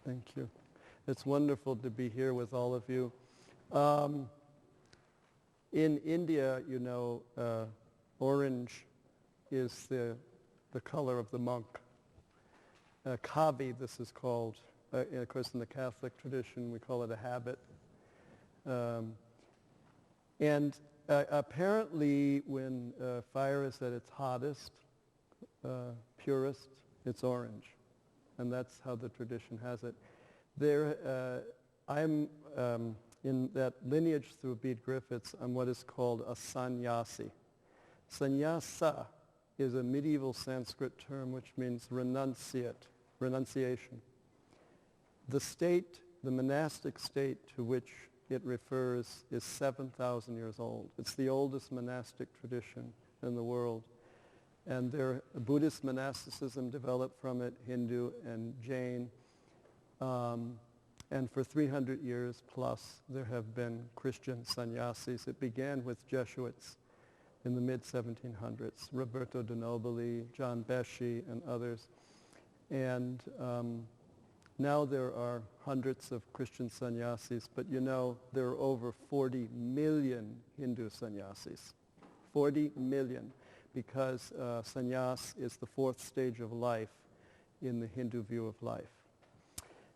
Thank you. It's wonderful to be here with all of you. In India, you know, orange is the color of the monk. Kavi, this is called. Of course, in the Catholic tradition, we call it a habit. Apparently, when fire is at its hottest, purest, it's orange. And that's how the tradition has it. I'm in that lineage through Bede Griffiths. I'm what is called a sannyasi. Sannyasa is a medieval Sanskrit term which means renunciation. The state, the monastic state to which it refers is 7,000 years old. It's the oldest monastic tradition in the world. And Buddhist monasticism developed from it, Hindu and Jain. And for 300 years plus, there have been Christian sannyasis. It began with Jesuits in the mid-1700s, Roberto de Nobili, John Besci, and others. And now there are hundreds of Christian sannyasis, but you know there are over 40 million Hindu sannyasis. 40 million, because sannyas is the fourth stage of life in the Hindu view of life.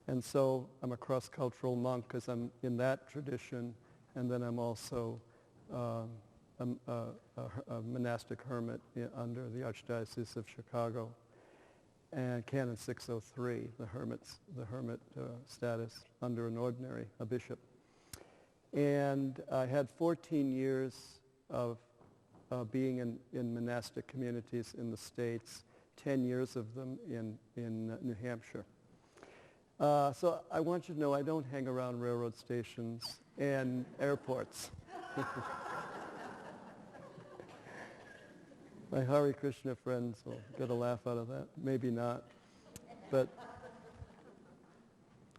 And so I'm a cross-cultural monk because I'm in that tradition, and then I'm also a monastic hermit under the Archdiocese of Chicago, and Canon 603, the hermit status under an ordinary, a bishop. And I had 14 years of being in monastic communities in the States, 10 years of them in New Hampshire. So I want you to know I don't hang around railroad stations and airports. My Hare Krishna friends will get a laugh out of that. Maybe not. But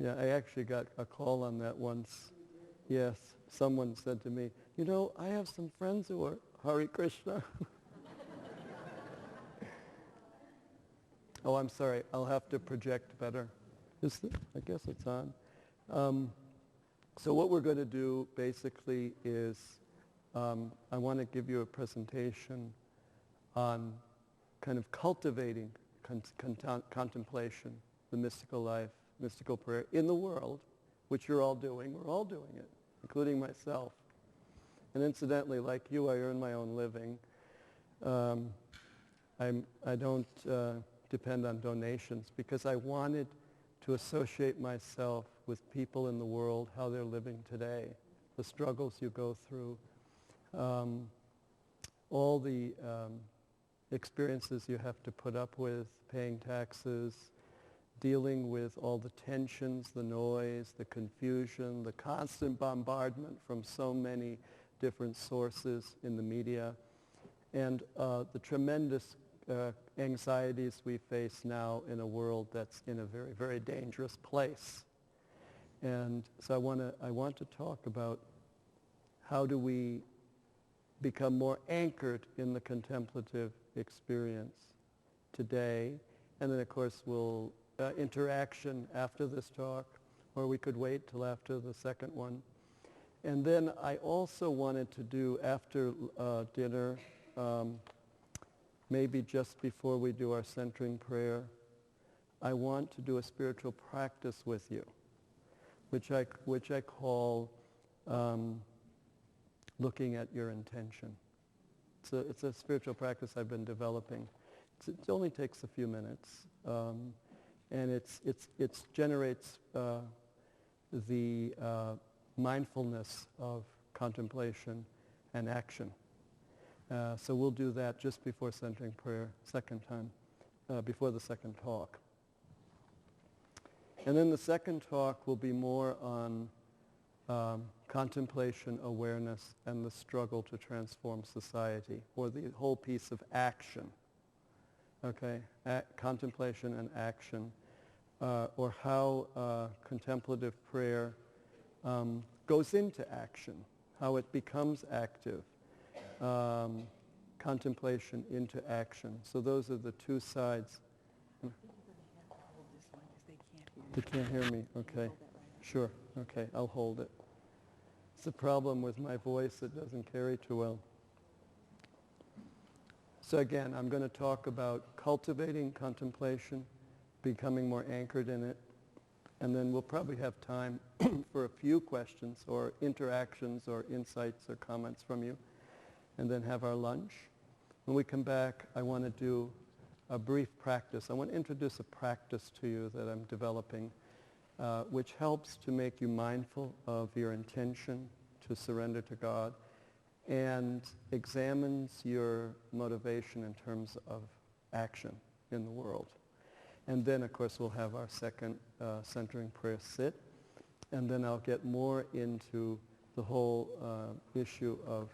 yeah, I actually got a call on that once. Yes, someone said to me, you know, I have some friends who are Hare Krishna. Oh, I'm sorry. I'll have to project better. I guess it's on. So what we're going to do basically is I want to give you a presentation on kind of cultivating contemplation, the mystical life, mystical prayer in the world, which you're all doing. We're all doing it, including myself. And incidentally, like you, I earn my own living. I don't depend on donations because I wanted to associate myself with people in the world, how they're living today, the struggles you go through, all the experiences you have to put up with, paying taxes, dealing with all the tensions, the noise, the confusion, the constant bombardment from so many different sources in the media, and the tremendous anxieties we face now in a world that's in a very, very dangerous place. And so I want to talk about how do we become more anchored in the contemplative experience today. And then, of course, we'll interaction after this talk, or we could wait till after the second one. And then I also wanted to do after dinner, maybe just before we do our centering prayer, I want to do a spiritual practice with you, which I call looking at your intention. It's a spiritual practice I've been developing. It only takes a few minutes, and it generates the mindfulness of contemplation and action. So we'll do that just before centering prayer, second time, before the second talk. And then the second talk will be more on contemplation, awareness, and the struggle to transform society, or the whole piece of action. Okay, contemplation and action, or how contemplative prayer goes into action, how it becomes active. Contemplation into action. So those are the two sides. You can't hear me? Okay. Sure. Okay, I'll hold it. It's a problem with my voice. It doesn't carry too well. So again, I'm going to talk about cultivating contemplation, becoming more anchored in it, and then we'll probably have time for a few questions or interactions or insights or comments from you, and then have our lunch. When we come back, I want to do a brief practice. I want to introduce a practice to you that I'm developing, which helps to make you mindful of your intention to surrender to God and examines your motivation in terms of action in the world. And then, of course, we'll have our second centering prayer sit, and then I'll get more into the whole issue of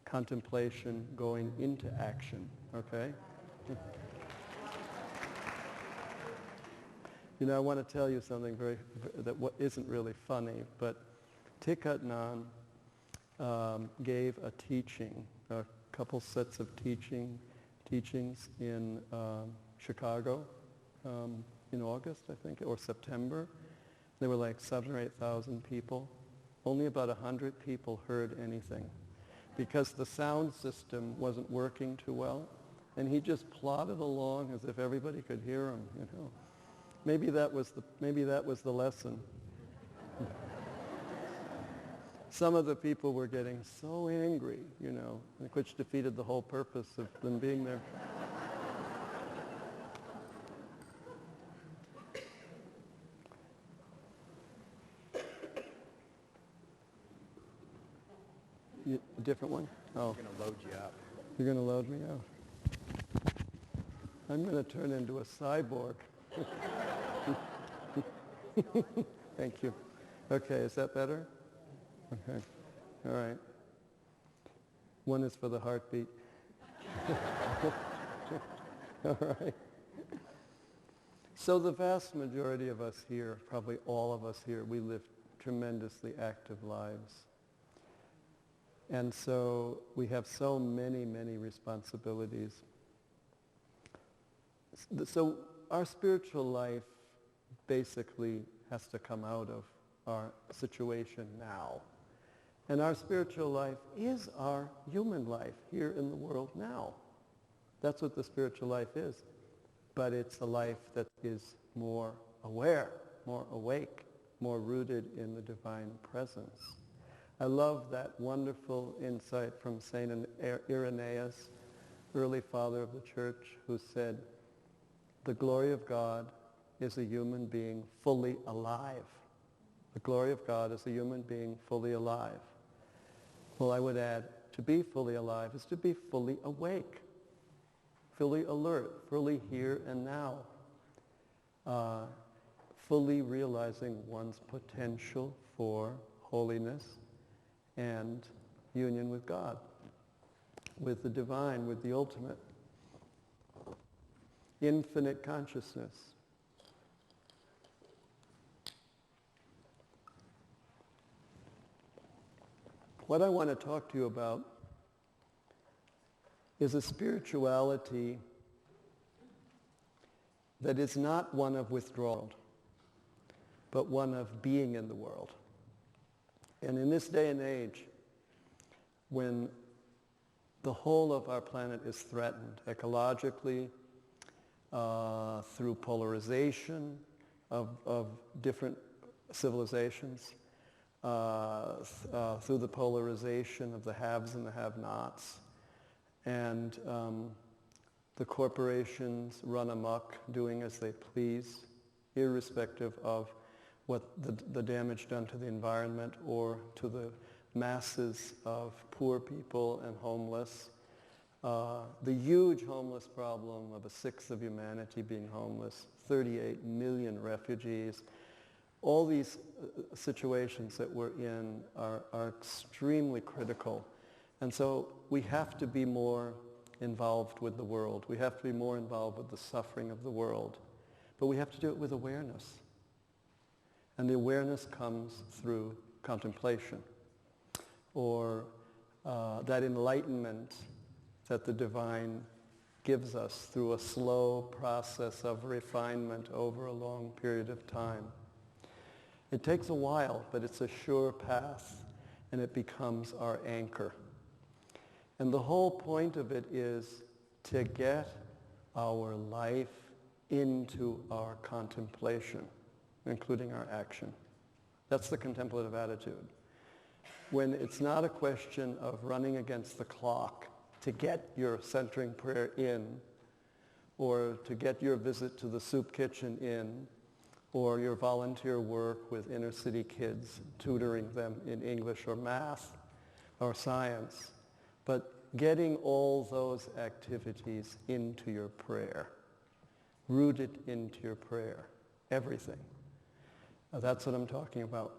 contemplation going into action, okay? You know, I want to tell you something that isn't really funny, but Thich Nhat Hanh gave a teaching, a couple sets of teachings in Chicago in August, I think, or September. There were like 7,000 or 8,000 people. Only about 100 people heard anything because the sound system wasn't working too well, and he just plodded along as if everybody could hear him, you know. Maybe that was the lesson. Some of the people were getting so angry, you know, which defeated the whole purpose of them being there. A different one? Oh. I'm going to load you up. You're going to load me up. I'm going to turn into a cyborg. Thank you. Okay, is that better? Okay. All right. One is for the heartbeat. All right. So the vast majority of us here, probably all of us here, we live tremendously active lives. And so we have so many, many responsibilities. So our spiritual life basically has to come out of our situation now. And our spiritual life is our human life here in the world now. That's what the spiritual life is. But it's a life that is more aware, more awake, more rooted in the divine presence. I love that wonderful insight from Saint Irenaeus, early father of the church, who said, the glory of God is a human being fully alive. The glory of God is a human being fully alive. Well, I would add, to be fully alive is to be fully awake, fully alert, fully here and now, fully realizing one's potential for holiness and union with God, with the divine, with the ultimate. Infinite consciousness. What I want to talk to you about is a spirituality that is not one of withdrawal, but one of being in the world. And in this day and age, when the whole of our planet is threatened ecologically, through polarization of different civilizations, through the polarization of the haves and the have-nots, and the corporations run amok, doing as they please, irrespective of what the damage done to the environment or to the masses of poor people and homeless. The huge homeless problem of a sixth of humanity being homeless, 38 million refugees. All these situations that we're in are extremely critical. And so we have to be more involved with the world. We have to be more involved with the suffering of the world. But we have to do it with awareness. And the awareness comes through contemplation, or that enlightenment that the divine gives us through a slow process of refinement over a long period of time. It takes a while, but it's a sure path, and it becomes our anchor. And the whole point of it is to get our life into our contemplation, including our action. That's the contemplative attitude. When it's not a question of running against the clock to get your centering prayer in, or to get your visit to the soup kitchen in, or your volunteer work with inner city kids, tutoring them in English or math or science, but getting all those activities into your prayer, rooted into your prayer, everything. That's what I'm talking about.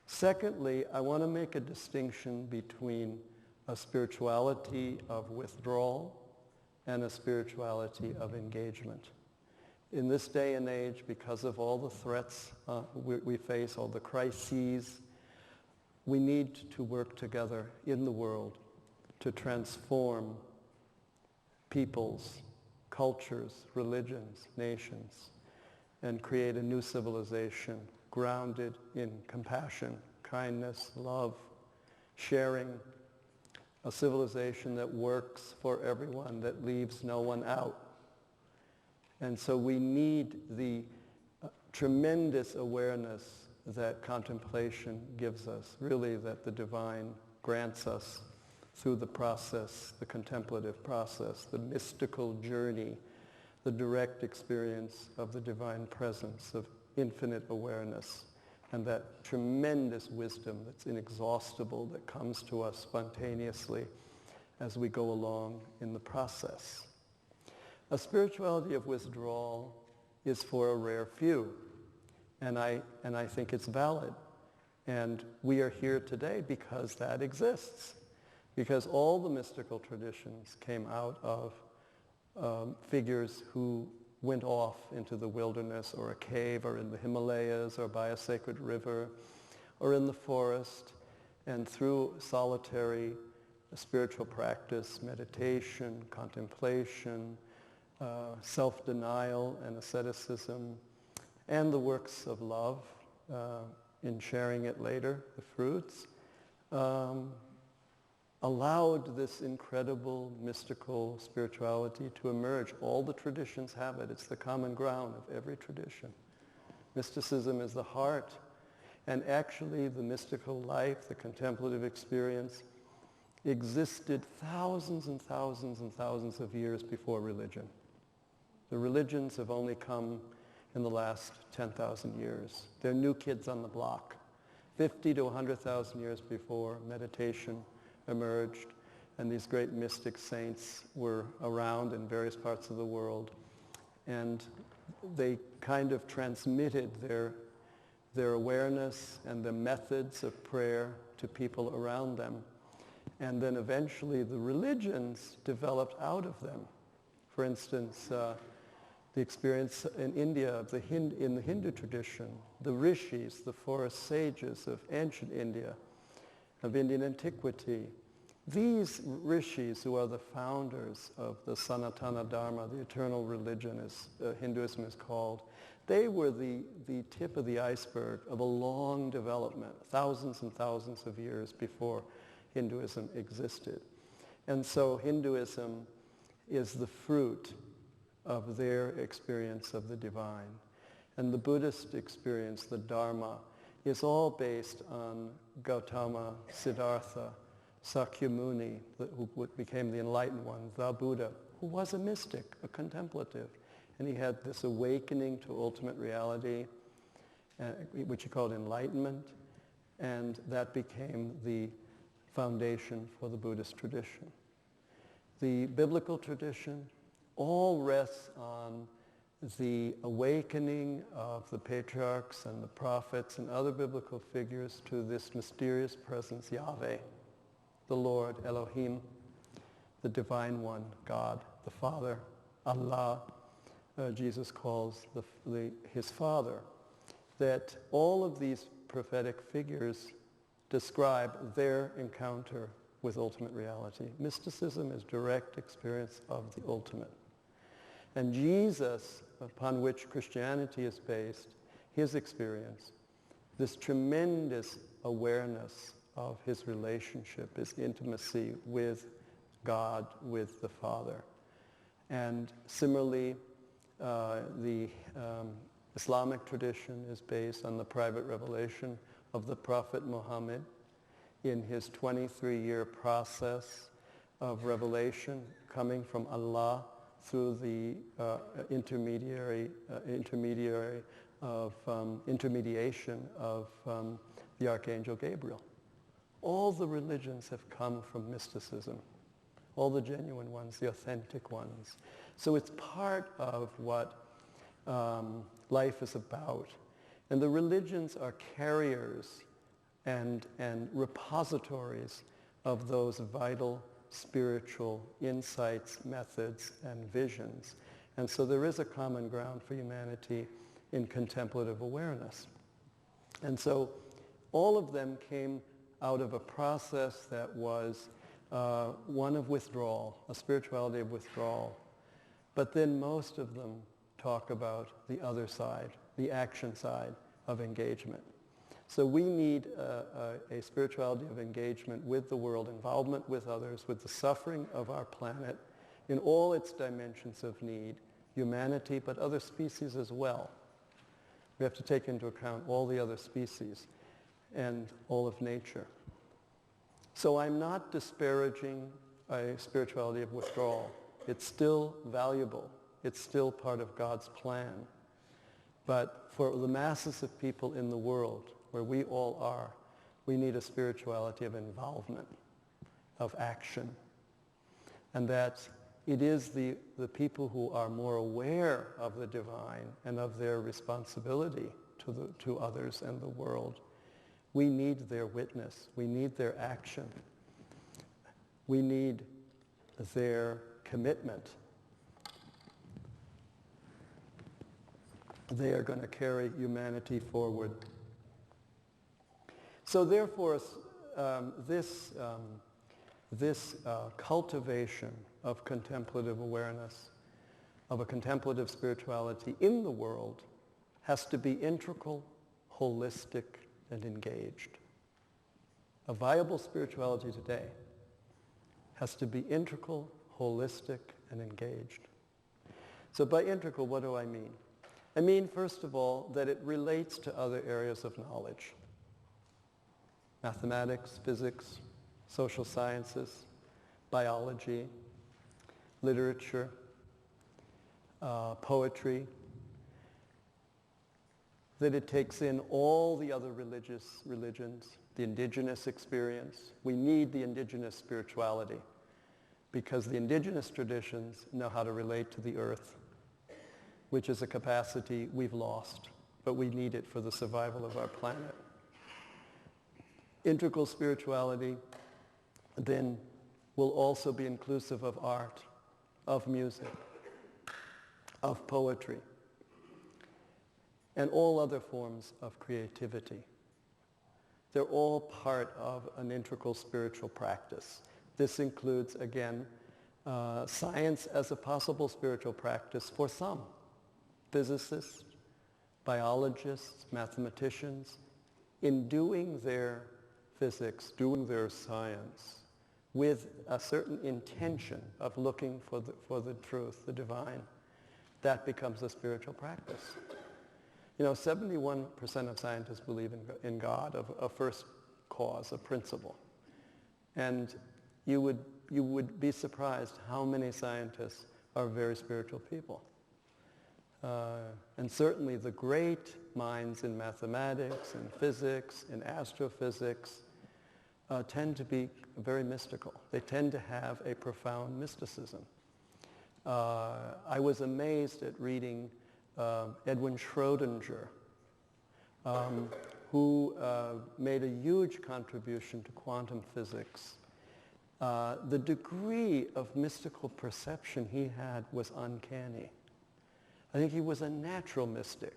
Secondly, I want to make a distinction between a spirituality of withdrawal and a spirituality of engagement. In this day and age, because of all the threats we face, all the crises, we need to work together in the world to transform peoples, cultures, religions, nations, and create a new civilization grounded in compassion, kindness, love, sharing, a civilization that works for everyone, that leaves no one out. And so we need the tremendous awareness that contemplation gives us, really that the divine grants us through the process, the contemplative process, the mystical journey, the direct experience of the divine presence, of infinite awareness, and that tremendous wisdom that's inexhaustible that comes to us spontaneously as we go along in the process. A spirituality of withdrawal is for a rare few, and I think it's valid. And we are here today because that exists, because all the mystical traditions came out of figures who went off into the wilderness or a cave or in the Himalayas or by a sacred river or in the forest, and through solitary spiritual practice, meditation, contemplation, self-denial and asceticism, and the works of love in sharing it later, the fruits, allowed this incredible mystical spirituality to emerge. All the traditions have it. It's the common ground of every tradition. Mysticism is the heart. And actually the mystical life, the contemplative experience, existed thousands and thousands and thousands of years before religion. The religions have only come in the last 10,000 years. They're new kids on the block. 50 to 100,000 years before meditation emerged, and these great mystic saints were around in various parts of the world, and they kind of transmitted their awareness and the methods of prayer to people around them. And then eventually the religions developed out of them. For instance, the experience in India in the Hindu tradition, the rishis, the forest sages of ancient India, of Indian antiquity. These rishis, who are the founders of the Sanatana Dharma, the eternal religion as Hinduism is called, they were the tip of the iceberg of a long development, thousands and thousands of years before Hinduism existed. And so Hinduism is the fruit of their experience of the divine. And the Buddhist experience, the Dharma, is all based on Gautama, Siddhartha, Sakyamuni, who became the enlightened one, the Buddha, who was a mystic, a contemplative. And he had this awakening to ultimate reality, which he called enlightenment, and that became the foundation for the Buddhist tradition. The biblical tradition all rests on the awakening of the patriarchs and the prophets and other biblical figures to this mysterious presence, Yahweh, the Lord, Elohim, the Divine One, God, the Father, Allah, Jesus calls his Father. That all of these prophetic figures describe their encounter with ultimate reality. Mysticism is direct experience of the ultimate. And Jesus, upon which Christianity is based, his experience, this tremendous awareness of his relationship, his intimacy with God, with the Father. And similarly, the Islamic tradition is based on the private revelation of the Prophet Muhammad in his 23-year process of revelation coming from Allah through the intermediation of the Archangel Gabriel. All the religions have come from mysticism, all the genuine ones, the authentic ones. So it's part of what life is about. And the religions are carriers and repositories of those vital spiritual insights, methods, and visions. And so there is a common ground for humanity in contemplative awareness. And so all of them came out of a process that was one of withdrawal, a spirituality of withdrawal. But then most of them talk about the other side, the action side of engagement. So we need a spirituality of engagement with the world, involvement with others, with the suffering of our planet in all its dimensions of need, humanity, but other species as well. We have to take into account all the other species and all of nature. So I'm not disparaging a spirituality of withdrawal. It's still valuable. It's still part of God's plan. But for the masses of people in the world, where we all are, we need a spirituality of involvement, of action. And that it is the people who are more aware of the divine and of their responsibility to others and the world. We need their witness. We need their action. We need their commitment. They are going to carry humanity forward. So therefore, this cultivation of contemplative awareness, of a contemplative spirituality in the world, has to be integral, holistic, and engaged. A viable spirituality today has to be integral, holistic, and engaged. So by integral, what do I mean? I mean, first of all, that it relates to other areas of knowledge. Mathematics, physics, social sciences, biology, literature, poetry, that it takes in all the other religions, the indigenous experience. We need the indigenous spirituality because the indigenous traditions know how to relate to the earth, which is a capacity we've lost, but we need it for the survival of our planet. Integral spirituality then will also be inclusive of art, of music, of poetry, and all other forms of creativity. They're all part of an integral spiritual practice. This includes, again, science as a possible spiritual practice for some. Physicists, biologists, mathematicians, in doing their physics, doing their science, with a certain intention of looking for the truth, the divine, that becomes a spiritual practice. 71% of scientists believe in God, of a first cause, a principle. And you would be surprised how many scientists are very spiritual people. And certainly the great minds in mathematics, in physics, in astrophysics, tend to be very mystical. They tend to have a profound mysticism. I was amazed at reading Edwin Schrödinger, who made a huge contribution to quantum physics. The degree of mystical perception he had was uncanny. I think he was a natural mystic,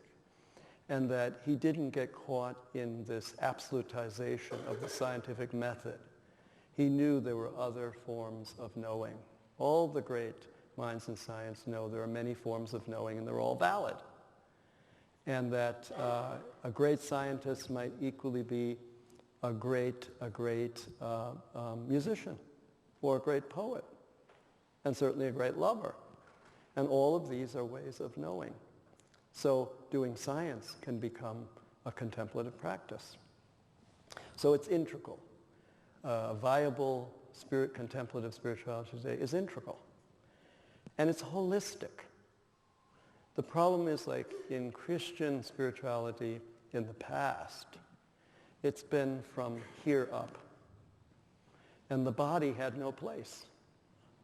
and that he didn't get caught in this absolutization of the scientific method. He knew there were other forms of knowing. All the great minds in science know there are many forms of knowing, and they're all valid. and that a great scientist might equally be a great musician, or a great poet, and certainly a great lover. And all of these are ways of knowing. So doing science can become a contemplative practice. So it's integral. A viable contemplative spirituality today is integral. And it's holistic. The problem is, like in Christian spirituality in the past, it's been from here up. And the body had no place.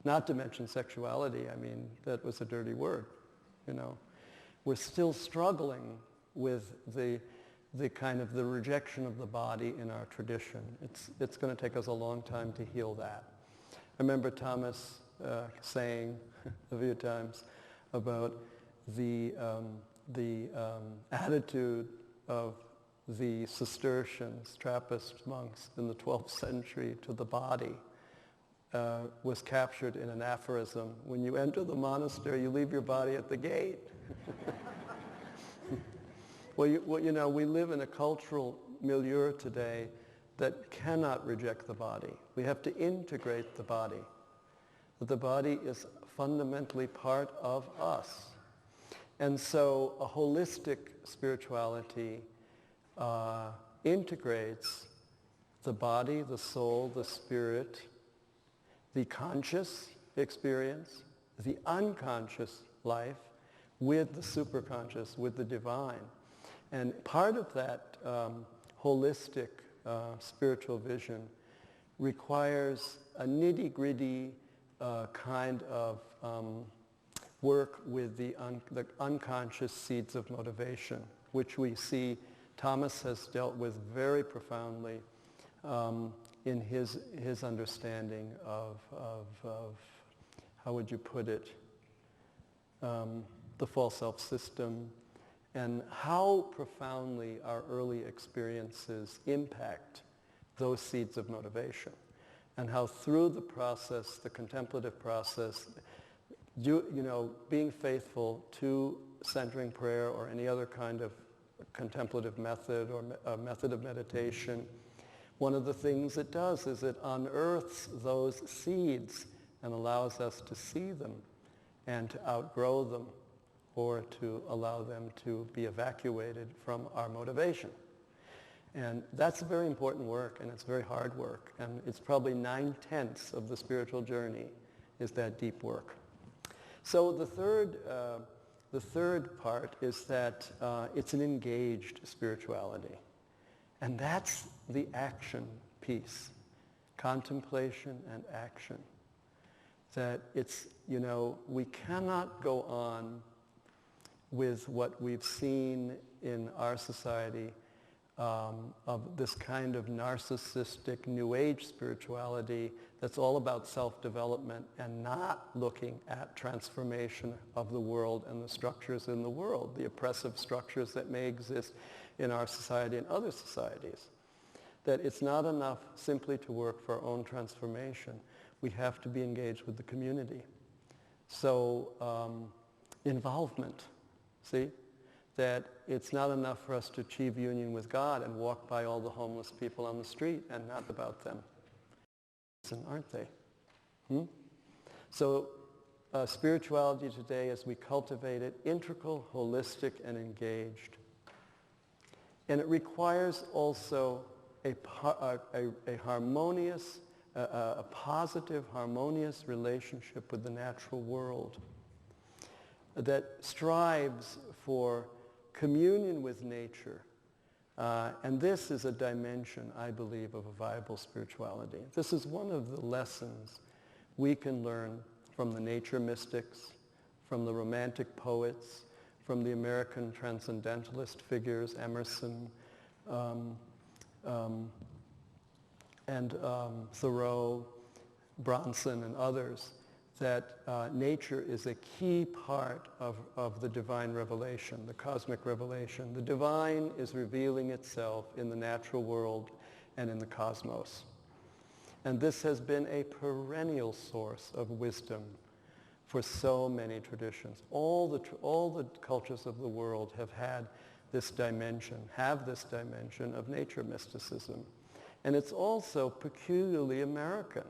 Not to mention sexuality. I mean, that was a dirty word, you know. We're still struggling with the kind of the rejection of the body in our tradition. It's going to take us a long time to heal that. I remember Thomas saying a few times about the attitude of the Cistercians, Trappist monks in the 12th century to the body was captured in an aphorism. When you enter the monastery, you leave your body at the gate. Well, you know, we live in a cultural milieu today that cannot reject the body. We have to integrate the body. The body is fundamentally part of us. And so a holistic spirituality integrates the body, the soul, the spirit, the conscious experience, the unconscious life, with the superconscious, with the divine. And part of that holistic spiritual vision requires a nitty-gritty kind of work with the unconscious seeds of motivation, which we see Thomas has dealt with very profoundly in his understanding of how would you put it, the false self system, and how profoundly our early experiences impact those seeds of motivation, and how through the process, the contemplative process, being faithful to centering prayer or any other kind of contemplative method or a method of meditation, one of the things it does is it unearths those seeds and allows us to see them and to outgrow them, or to allow them to be evacuated from our motivation. And that's very important work, and it's very hard work, and it's probably 9/10 of the spiritual journey is that deep work. So the third part is that it's an engaged spirituality, and that's the action piece, contemplation and action. That it's, we cannot go on with what we've seen in our society of this kind of narcissistic New Age spirituality that's all about self-development and not looking at transformation of the world and the structures in the world, the oppressive structures that may exist in our society and other societies. That it's not enough simply to work for our own transformation. We have to be engaged with the community. So involvement. See? That it's not enough for us to achieve union with God and walk by all the homeless people on the street and not about them. Aren't they? So spirituality today, as we cultivate it, integral, holistic, and engaged. And it requires also a harmonious, a positive, harmonious relationship with the natural world that strives for communion with nature. And this is a dimension, I believe, of a viable spirituality. This is one of the lessons we can learn from the nature mystics, from the romantic poets, from the American transcendentalist figures, Emerson, and Thoreau, Bronson, and others, that nature is a key part of the divine revelation, the cosmic revelation. The divine is revealing itself in the natural world and in the cosmos. And this has been a perennial source of wisdom for so many traditions. All the cultures of the world have had this dimension, have this dimension of nature mysticism. And it's also peculiarly American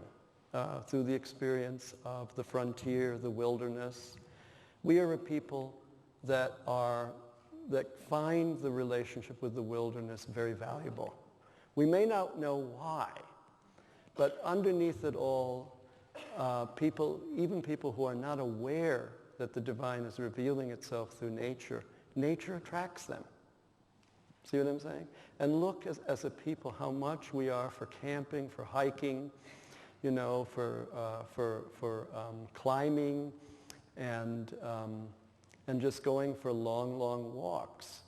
through the experience of the frontier, the wilderness. We are a people that find the relationship with the wilderness very valuable. We may not know why, but underneath it all, even people who are not aware that the divine is revealing itself through nature attracts them. See what I'm saying? And look as a people how much we are for camping, for hiking, for climbing, and just going for long, long walks.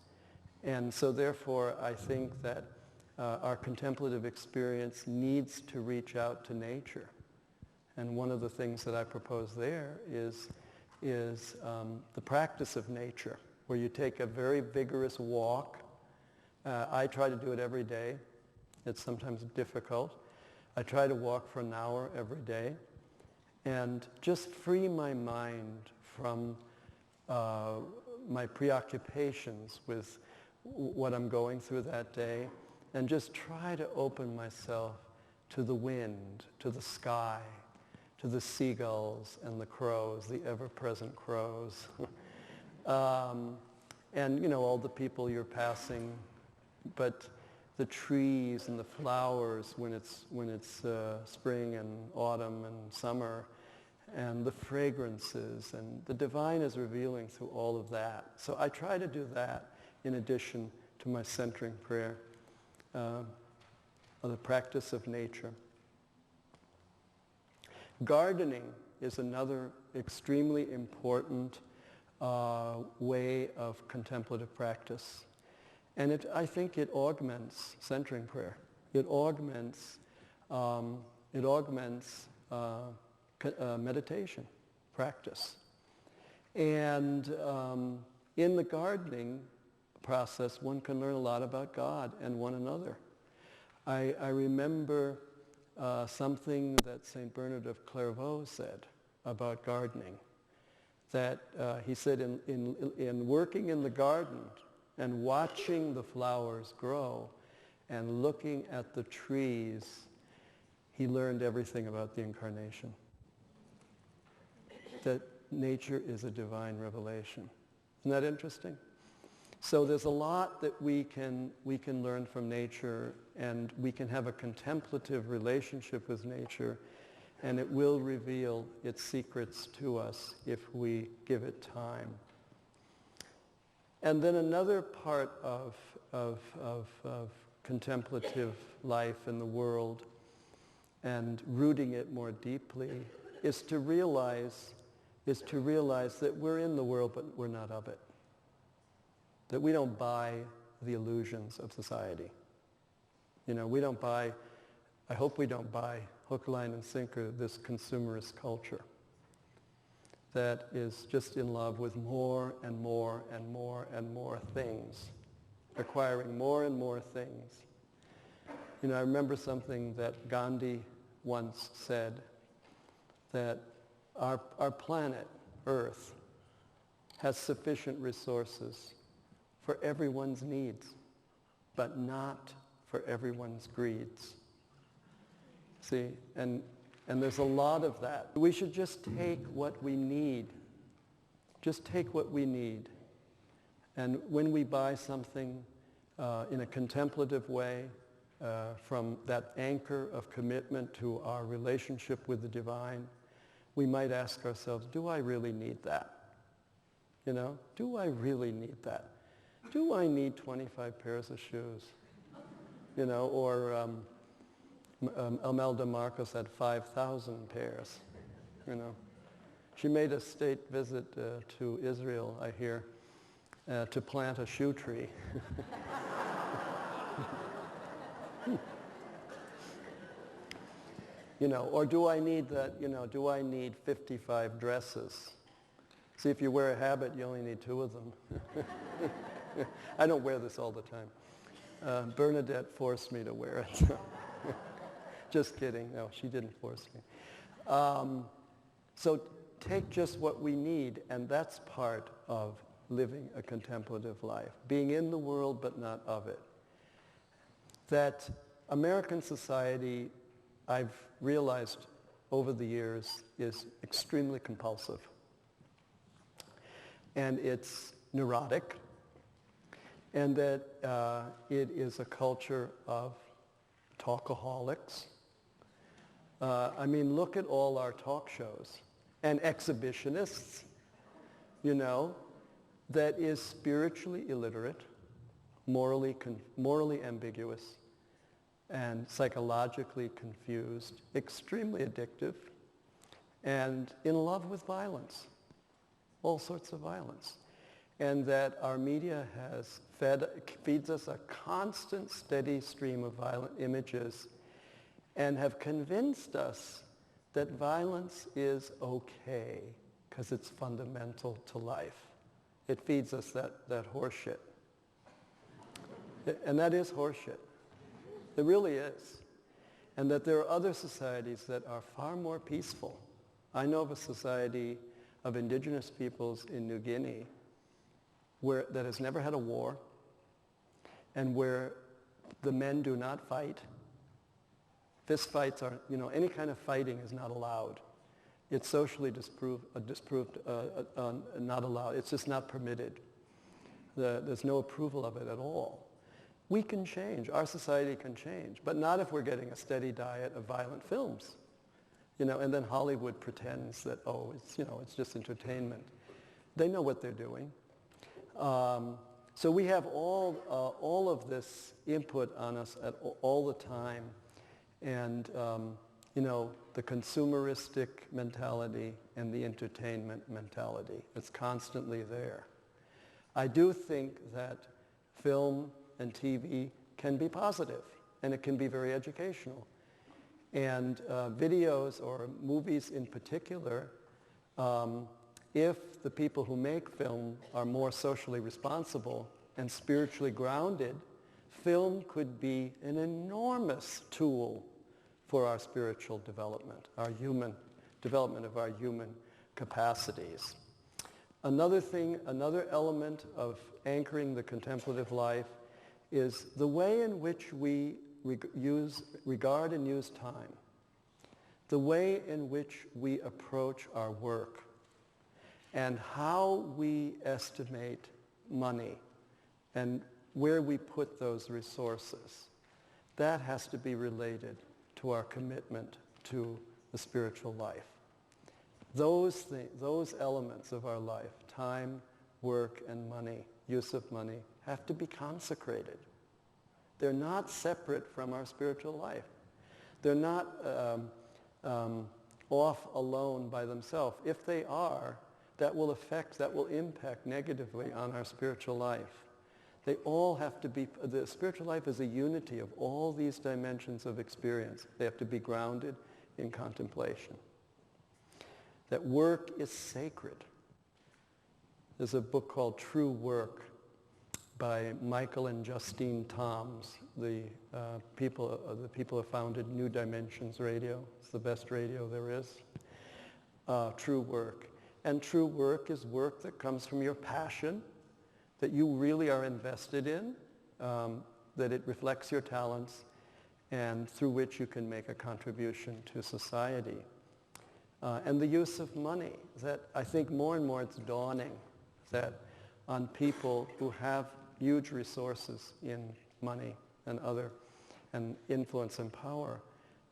And so therefore, I think that our contemplative experience needs to reach out to nature. And one of the things that I propose there is the practice of nature, where you take a very vigorous walk. I try to do it every day. It's sometimes difficult. I try to walk for an hour every day and just free my mind from my preoccupations with what I'm going through that day, and just try to open myself to the wind, to the sky, to the seagulls and the crows, the ever-present crows. And all the people you're passing, but the trees and the flowers when it's spring and autumn and summer, and the fragrances, and the divine is revealing through all of that. So I try to do that in addition to my centering prayer, the practice of nature. Gardening is another extremely important way of contemplative practice. And I think it augments centering prayer. It augments meditation practice. And in the gardening process, one can learn a lot about God and one another. I remember something that St. Bernard of Clairvaux said about gardening, that he said in working in the garden and watching the flowers grow and looking at the trees, he learned everything about the incarnation. That nature is a divine revelation. Isn't that interesting? So there's a lot that we can learn from nature, and we can have a contemplative relationship with nature, and it will reveal its secrets to us if we give it time. And then another part of contemplative life in the world and rooting it more deeply is to realize that we're in the world but we're not of it. That we don't buy the illusions of society. We don't buy, I hope we don't buy hook, line, and sinker this consumerist culture that is just in love with more and more and more and more things, acquiring more and more things. I remember something that Gandhi once said, that our planet, Earth, has sufficient resources for everyone's needs, but not for everyone's greeds. See, and there's a lot of that. We should just take what we need. Just take what we need. And when we buy something in a contemplative way, from that anchor of commitment to our relationship with the divine, we might ask ourselves, do I really need that? Do I really need that? Do I need 25 pairs of shoes? Or Imelda Marcos had 5,000 pairs. She made a state visit to Israel, I hear, to plant a shoe tree. Or do I need that, do I need 55 dresses? See, if you wear a habit, you only need 2 of them. I don't wear this all the time. Bernadette forced me to wear it. Just kidding. No, she didn't force me. So take just what we need, and that's part of living a contemplative life, being in the world but not of it. That American society, I've realized over the years, is extremely compulsive. And it's neurotic, and that it is a culture of talkaholics. I mean, look at all our talk shows. And exhibitionists, you know, that is spiritually illiterate, morally ambiguous, and psychologically confused, extremely addictive, and in love with violence, all sorts of violence. And that our media has feeds us a constant, steady stream of violent images and have convinced us that violence is okay because it's fundamental to life. It feeds us that horseshit. And that is horseshit. It really is. And that there are other societies that are far more peaceful. I know of a society of indigenous peoples in New Guinea that has never had a war, and where the men do not fight. Fist fights are, you know, any kind of fighting is not allowed. It's socially disproved, not allowed. It's just not permitted. There's no approval of it at all. We can change. Our society can change, but not if we're getting a steady diet of violent films. You know, and then Hollywood pretends that, oh, it's, you know, it's just entertainment. They know what they're doing. So we have all of this input on us all the time. And, you know, the consumeristic mentality and the entertainment mentality. It's constantly there. I do think that film and TV can be positive, and it can be very educational. And videos or movies in particular, if the people who make film are more socially responsible and spiritually grounded, film could be an enormous tool for our spiritual development, our human development of our human capacities. Another thing, another element of anchoring the contemplative life is the way in which we regard and use time, the way in which we approach our work, and how we estimate money and where we put those resources. That has to be related to our commitment to the spiritual life. Those elements of our life, time, work, and money, use of money, have to be consecrated. They're not separate from our spiritual life. They're not off alone by themselves. If they are, that will impact negatively on our spiritual life. They all have to be, the spiritual life is a unity of all these dimensions of experience. They have to be grounded in contemplation. That work is sacred. There's a book called True Work by Michael and Justine Toms, the people who founded New Dimensions Radio. It's the best radio there is. True Work. And true work is work that comes from your passion, that you really are invested in, that it reflects your talents, and through which you can make a contribution to society. And the use of money, that I think more and more it's dawning that on people who have huge resources in money and influence and power,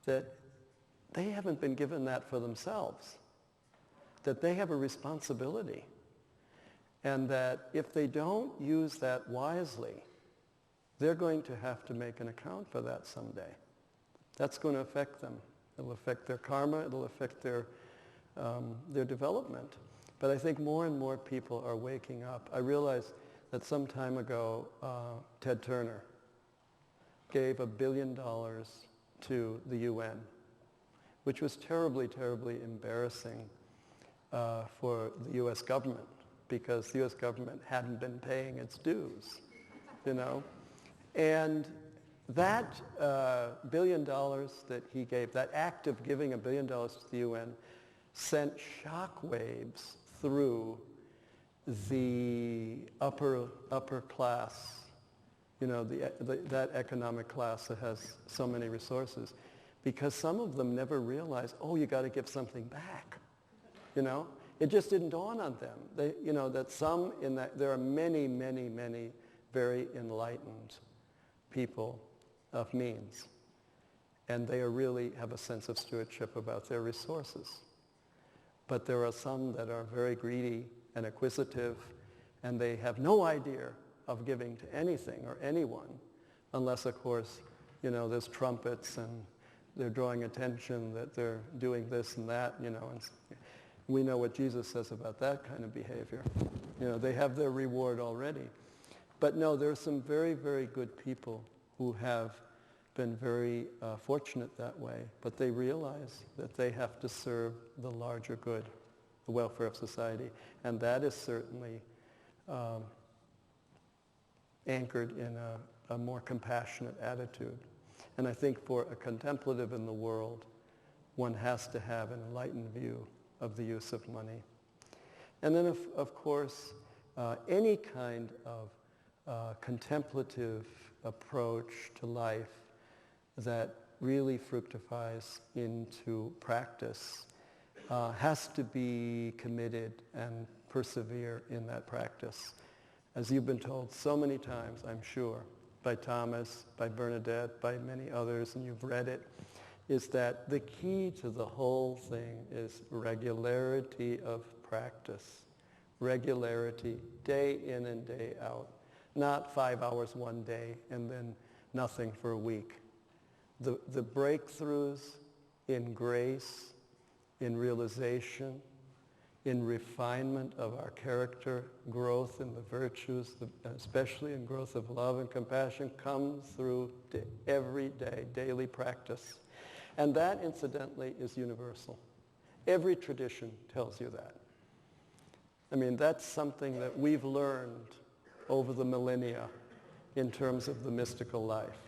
that they haven't been given that for themselves, that they have a responsibility. And that if they don't use that wisely, they're going to have to make an account for that someday. That's going to affect them. It'll affect their karma. It'll affect their development. But I think more and more people are waking up. I realized that some time ago, Ted Turner gave $1 billion to the UN, which was terribly, terribly embarrassing for the U.S. government, because the U.S. government hadn't been paying its dues, you know. And that $1 billion that he gave, that act of giving $1 billion to the UN, sent shockwaves through the upper class, that economic class that has so many resources, because some of them never realize, oh, you got to give something back. It just didn't dawn on them. There are many, many, many very enlightened people of means, and they really have a sense of stewardship about their resources. But there are some that are very greedy and acquisitive, and they have no idea of giving to anything or anyone, unless, of course, there's trumpets and they're drawing attention that they're doing this and that, and we know what Jesus says about that kind of behavior. They have their reward already. But no, there are some very, very good people who have been very fortunate that way, but they realize that they have to serve the larger good, the welfare of society, and that is certainly anchored in a more compassionate attitude. And I think for a contemplative in the world, one has to have an enlightened view of the use of money. And then, of course, any kind of contemplative approach to life that really fructifies into practice has to be committed and persevere in that practice. As you've been told so many times, I'm sure, by Thomas, by Bernadette, by many others, and you've read it, is that the key to the whole thing is regularity of practice. Regularity, day in and day out. Not 5 hours one day and then nothing for a week. The breakthroughs in grace, in realization, in refinement of our character, growth in the virtues, especially in growth of love and compassion, comes through every day, daily practice. And that, incidentally, is universal. Every tradition tells you that. I mean, that's something that we've learned over the millennia in terms of the mystical life.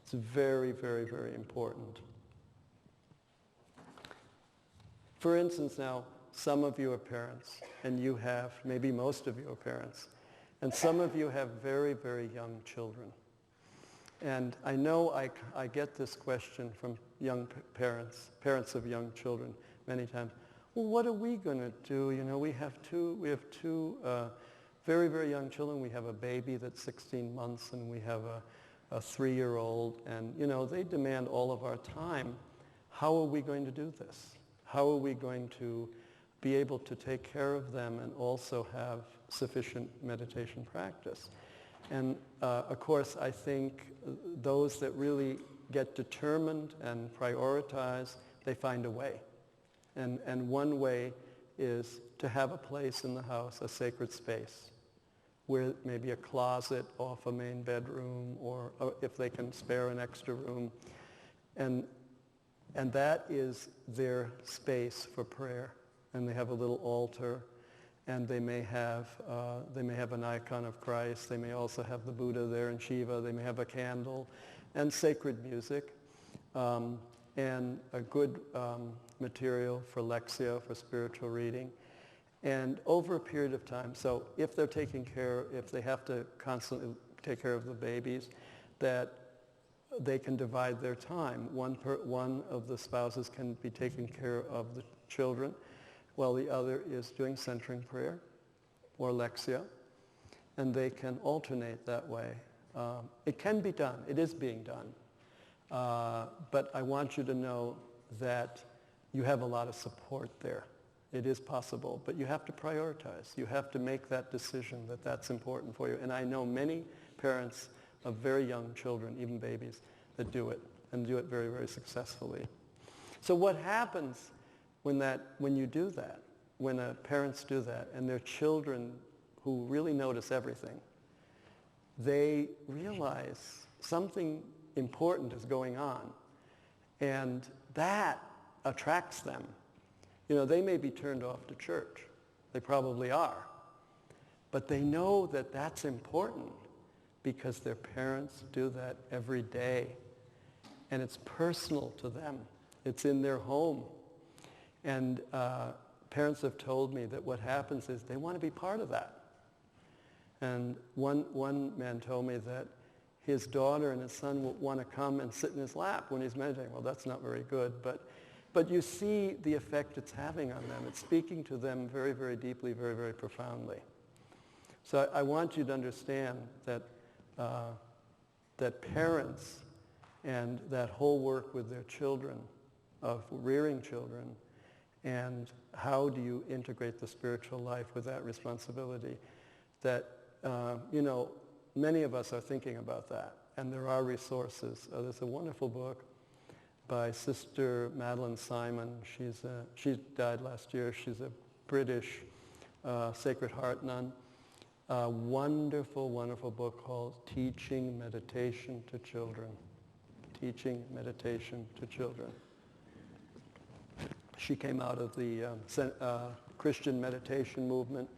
It's very, very, very important. For instance, now, some of you are parents, and you have, maybe most of you are parents, and some of you have very, very young children. And I know I get this question from young parents of young children many times. Well, what are we going to do? We have two very, very young children. We have a baby that's 16 months, and we have a 3-year-old, and they demand all of our time. How are we going to do this? How are we going to be able to take care of them and also have sufficient meditation practice? And of course, I think those that really get determined and prioritize, they find a way. And one way is to have a place in the house, a sacred space, where maybe a closet off a main bedroom, or if they can spare an extra room. And that is their space for prayer. And they have a little altar, and they may have an icon of Christ. They may also have the Buddha there and Shiva. They may have a candle and sacred music, and a good material for lectio, for spiritual reading. And over a period of time, so if they have to constantly take care of the babies, that they can divide their time. One of the spouses can be taking care of the children, while the other is doing centering prayer or lectio, and they can alternate that way. It can be done. It is being done. But I want you to know that you have a lot of support there. It is possible, but you have to prioritize. You have to make that decision that that's important for you. And I know many parents of very young children, even babies, that do it, and do it very, very successfully. So what happens when you do that, when parents do that, and their children who really notice everything, they realize something important is going on, and that attracts them. They may be turned off to church. They probably are. But they know that that's important because their parents do that every day. And it's personal to them. It's in their home. And parents have told me that what happens is they want to be part of that. And one man told me that his daughter and his son will want to come and sit in his lap when he's meditating. Well, that's not very good, but you see the effect it's having on them. It's speaking to them very, very deeply, very, very profoundly. So I want you to understand that that parents and that whole work with their children, of rearing children, and how do you integrate the spiritual life with that responsibility, that, many of us are thinking about that. And there are resources. There's a wonderful book by Sister Madeline Simon. She died last year. She's a British Sacred Heart nun. A wonderful, wonderful book called Teaching Meditation to Children. Teaching Meditation to Children. She came out of the Christian meditation movement,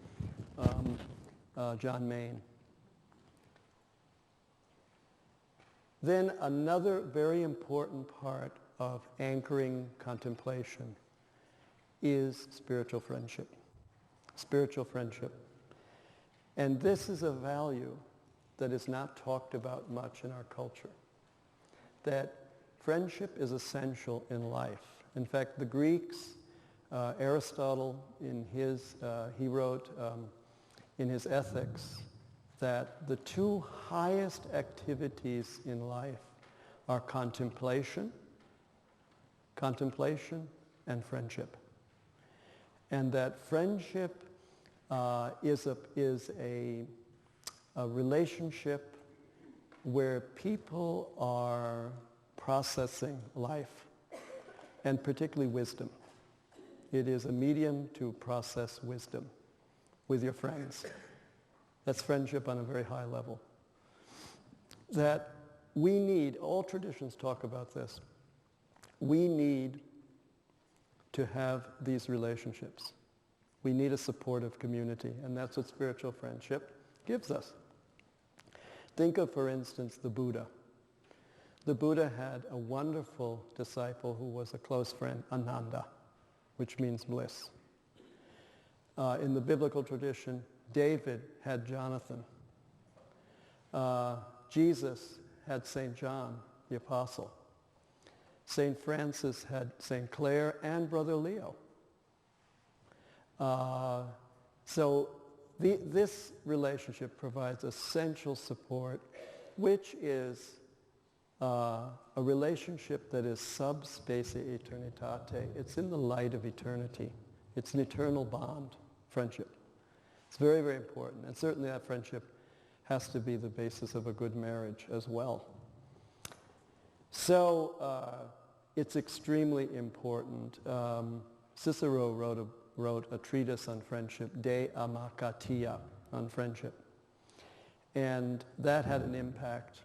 John Main. Then another very important part of anchoring contemplation is spiritual friendship. Spiritual friendship. And this is a value that is not talked about much in our culture. That friendship is essential in life. In fact, the Greeks, Aristotle, he wrote in his Ethics that the two highest activities in life are contemplation and friendship. And that friendship is a relationship where people are processing life, and particularly wisdom. It is a medium to process wisdom with your friends. That's friendship on a very high level. That we need, all traditions talk about this, we need to have these relationships. We need a supportive community, and that's what spiritual friendship gives us. Think of, for instance, the Buddha. The Buddha had a wonderful disciple who was a close friend, Ananda, which means bliss. In the biblical tradition, David had Jonathan. Jesus had St. John, the apostle. St. Francis had St. Clare and Brother Leo. This relationship provides essential support, which is a relationship that is sub specie aeternitate. It's in the light of eternity. It's an eternal bond, friendship. It's very, very important. And certainly that friendship has to be the basis of a good marriage as well. So it's extremely important. Cicero wrote a treatise on friendship, De Amakatia, on friendship. And that had an impact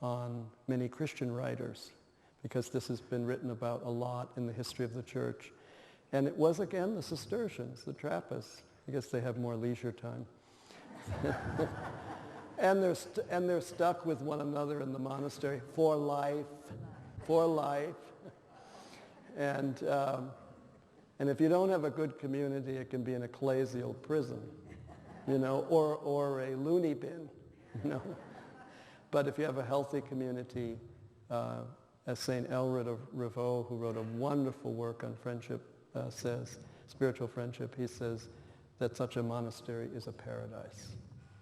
on many Christian writers, because this has been written about a lot in the history of the church. And it was, again, the Cistercians, the Trappists. I guess they have more leisure time. and they're stuck with one another in the monastery for life. And if you don't have a good community, it can be an ecclesial prison, or a loony bin, But if you have a healthy community, as St. Elred of Rivaux, who wrote a wonderful work on friendship, says, spiritual friendship, he says that such a monastery is a paradise.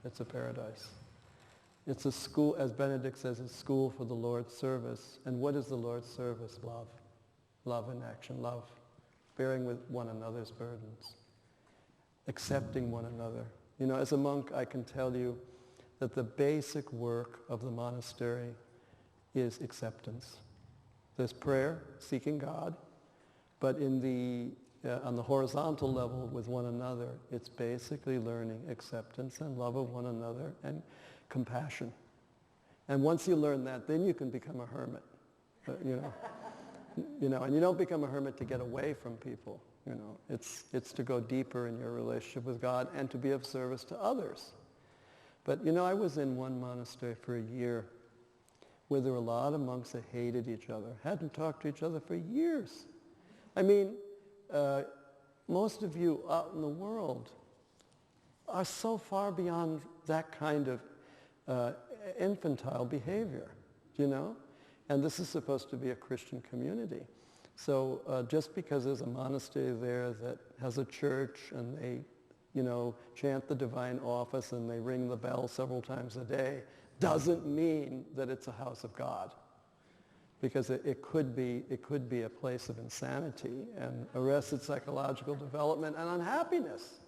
It's a paradise. It's a school, as Benedict says, a school for the Lord's service. And what is the Lord's service? Love. Love in action. Love. Bearing with one another's burdens. Accepting one another. As a monk, I can tell you that the basic work of the monastery is acceptance. There's prayer, seeking God, but on the horizontal level with one another, it's basically learning acceptance and love of one another and compassion. And once you learn that, then you can become a hermit. And you don't become a hermit to get away from people. It's to go deeper in your relationship with God and to be of service to others. But I was in one monastery for a year where there were a lot of monks that hated each other, hadn't talked to each other for years. I mean, most of you out in the world are so far beyond that kind of infantile behavior, you know? And this is supposed to be a Christian community. So just because there's a monastery there that has a church and they, you know, chant the divine office and they ring the bell several times a day doesn't mean that it's a house of God. Because it could be a place of insanity and arrested psychological development and unhappiness.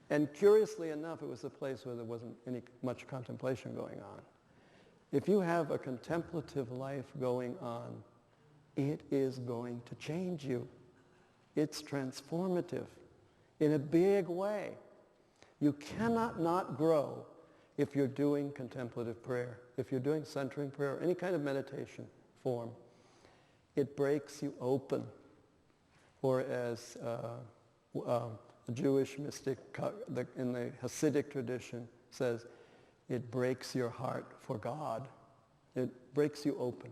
And curiously enough, it was a place where there wasn't much contemplation going on. If you have a contemplative life going on, it is going to change you. It's transformative in a big way. You cannot not grow if you're doing contemplative prayer, if you're doing centering prayer, or any kind of meditation form. It breaks you open. Or as a Jewish mystic in the Hasidic tradition says, it breaks your heart for God. It breaks you open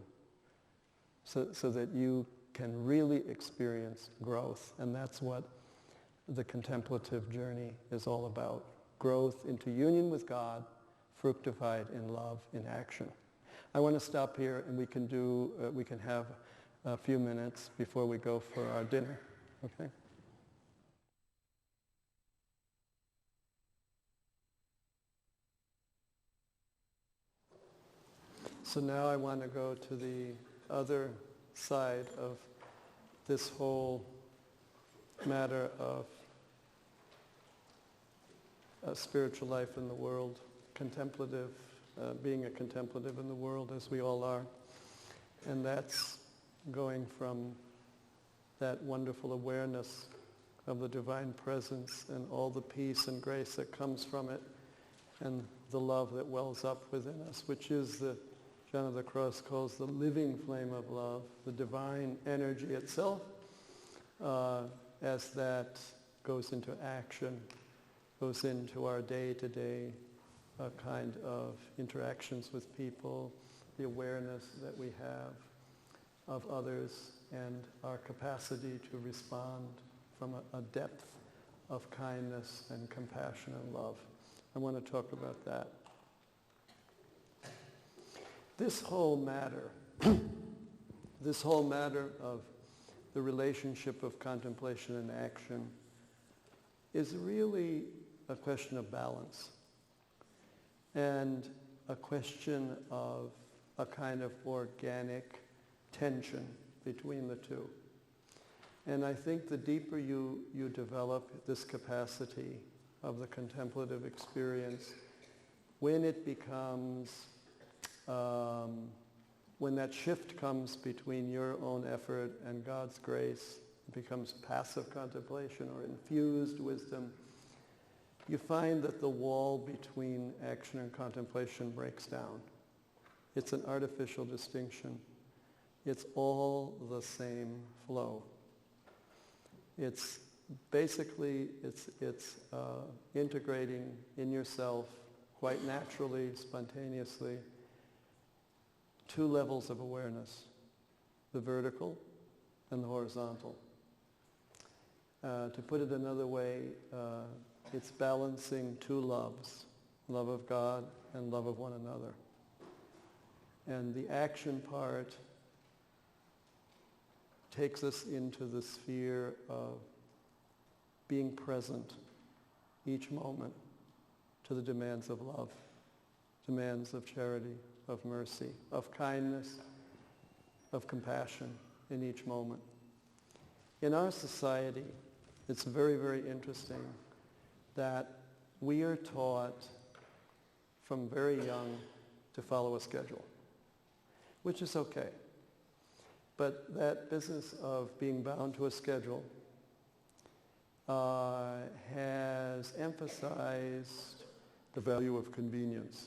so that you can really experience growth. And that's what the contemplative journey is all about. Growth into union with God, fructified in love, in action. I want to stop here and we can have a few minutes before we go for our dinner. Okay? So now I want to go to the other side of this whole matter of spiritual life in the world, contemplative, being a contemplative in the world as we all are. And that's going from that wonderful awareness of the divine presence and all the peace and grace that comes from it and the love that wells up within us, which is the John of the Cross calls the living flame of love, the divine energy itself, as that goes into action, goes into our day-to-day kind of interactions with people, the awareness that we have of others, and our capacity to respond from a depth of kindness and compassion and love. I want to talk about that. This whole matter of the relationship of contemplation and action is really a question of balance and a question of a kind of organic tension between the two. And I think the deeper you develop this capacity of the contemplative experience, when it becomes when that shift comes between your own effort and God's grace, it becomes passive contemplation or infused wisdom, you find that the wall between action and contemplation breaks down. It's an artificial distinction. It's all the same flow. It's basically, it's integrating in yourself quite naturally, spontaneously, two levels of awareness, the vertical and the horizontal. To put it another way, it's balancing two loves, love of God and love of one another. And the action part takes us into the sphere of being present each moment to the demands of love, demands of charity, of mercy, of kindness, of compassion in each moment. In our society, it's very, very interesting that we are taught from very young to follow a schedule, which is okay. But that business of being bound to a schedule has emphasized the value of convenience.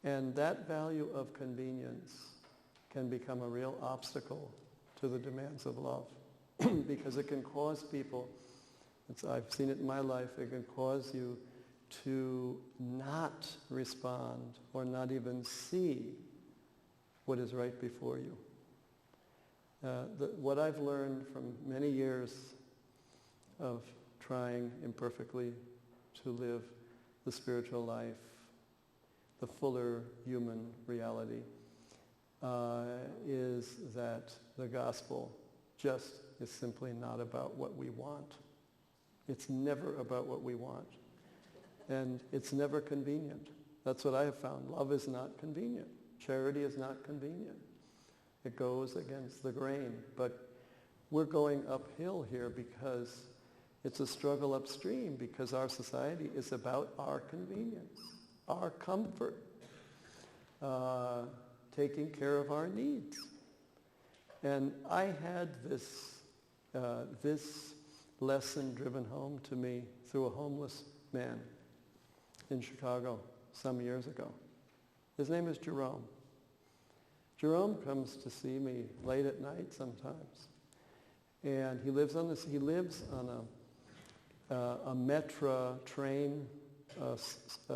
And that value of convenience can become a real obstacle to the demands of love because it can cause people, I've seen it in my life, it can cause you to not respond or not even see what is right before you. What I've learned from many years of trying imperfectly to live the spiritual life, the fuller human reality, is that the gospel just is simply not about what we want. It's never about what we want. And it's never convenient. That's what I have found. Love is not convenient. Charity is not convenient. It goes against the grain. But we're going uphill here because it's a struggle upstream, because our society is about our convenience, our comfort, taking care of our needs. And I had this lesson driven home to me through a homeless man in Chicago some years ago. His name is Jerome. Jerome comes to see me late at night sometimes, and he lives on a Metra train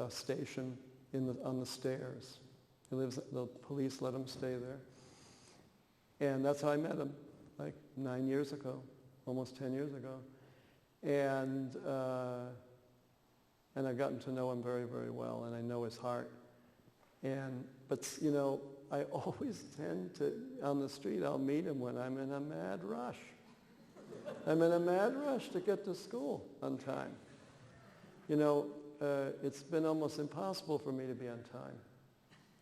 station on the stairs. The police let him stay there. And that's how I met him, like 9 years ago, almost 10 years ago. And I've gotten to know him very, very well, and I know his heart. But I always tend to, on the street, I'll meet him when I'm in a mad rush. I'm in a mad rush to get to school on time. It's been almost impossible for me to be on time.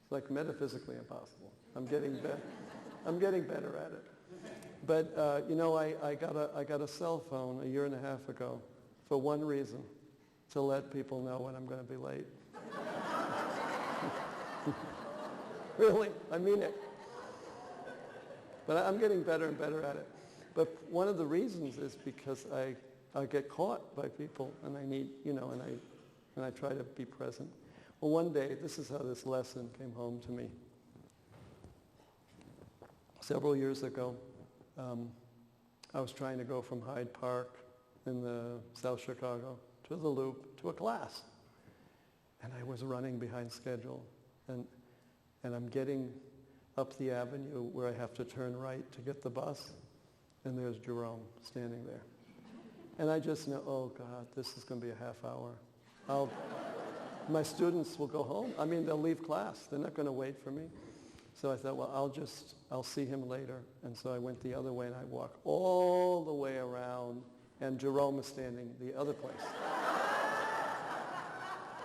It's like metaphysically impossible. I'm getting better at it. But I got a cell phone a year and a half ago for one reason: to let people know when I'm going to be late. Really, I mean it. But I'm getting better and better at it. But one of the reasons is because I get caught by people, and I need, and I try to be present. Well, one day, this is how this lesson came home to me. Several years ago, I was trying to go from Hyde Park in the South Chicago to the Loop to a class. And I was running behind schedule. And I'm getting up the avenue where I have to turn right to get the bus. And there's Jerome standing there. And I just know, oh God, this is going to be a half hour. My students will go home. I mean, they'll leave class. They're not going to wait for me. So I thought, well, I'll see him later. And so I went the other way, and I walked all the way around, and Jerome is standing the other place.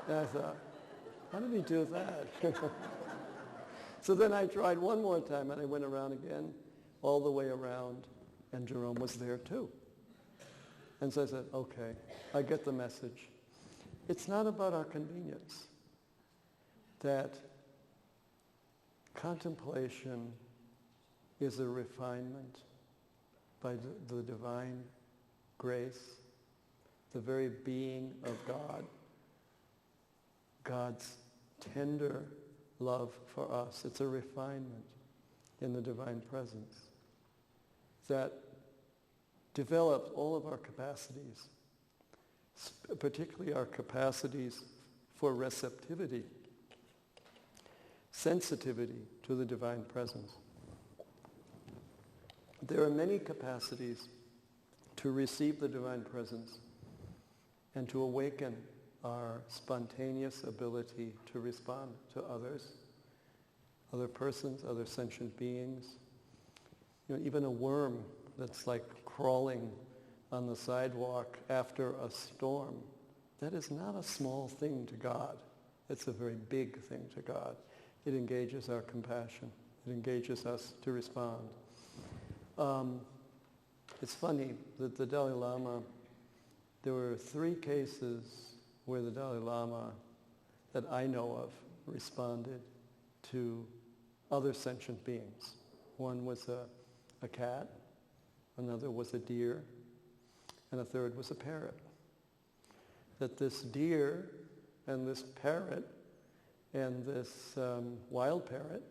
And I thought, how did he do that? So then I tried one more time, and I went around again, all the way around, and Jerome was there too. And so I said, okay, I get the message. It's not about our convenience. That contemplation is a refinement by the divine grace, the very being of God, God's tender love for us. It's a refinement in the divine presence that developed all of our capacities, particularly our capacities for receptivity, sensitivity to the divine presence. There are many capacities to receive the divine presence and to awaken our spontaneous ability to respond to others, other persons, other sentient beings. Even a worm that's like crawling on the sidewalk after a storm, that is not a small thing to God. It's a very big thing to God. It engages our compassion. It engages us to respond. It's funny that the Dalai Lama, there were 3 cases where the Dalai Lama that I know of responded to other sentient beings. One was a cat, another was a deer, and a third was a parrot. That this deer and this parrot and this wild parrot,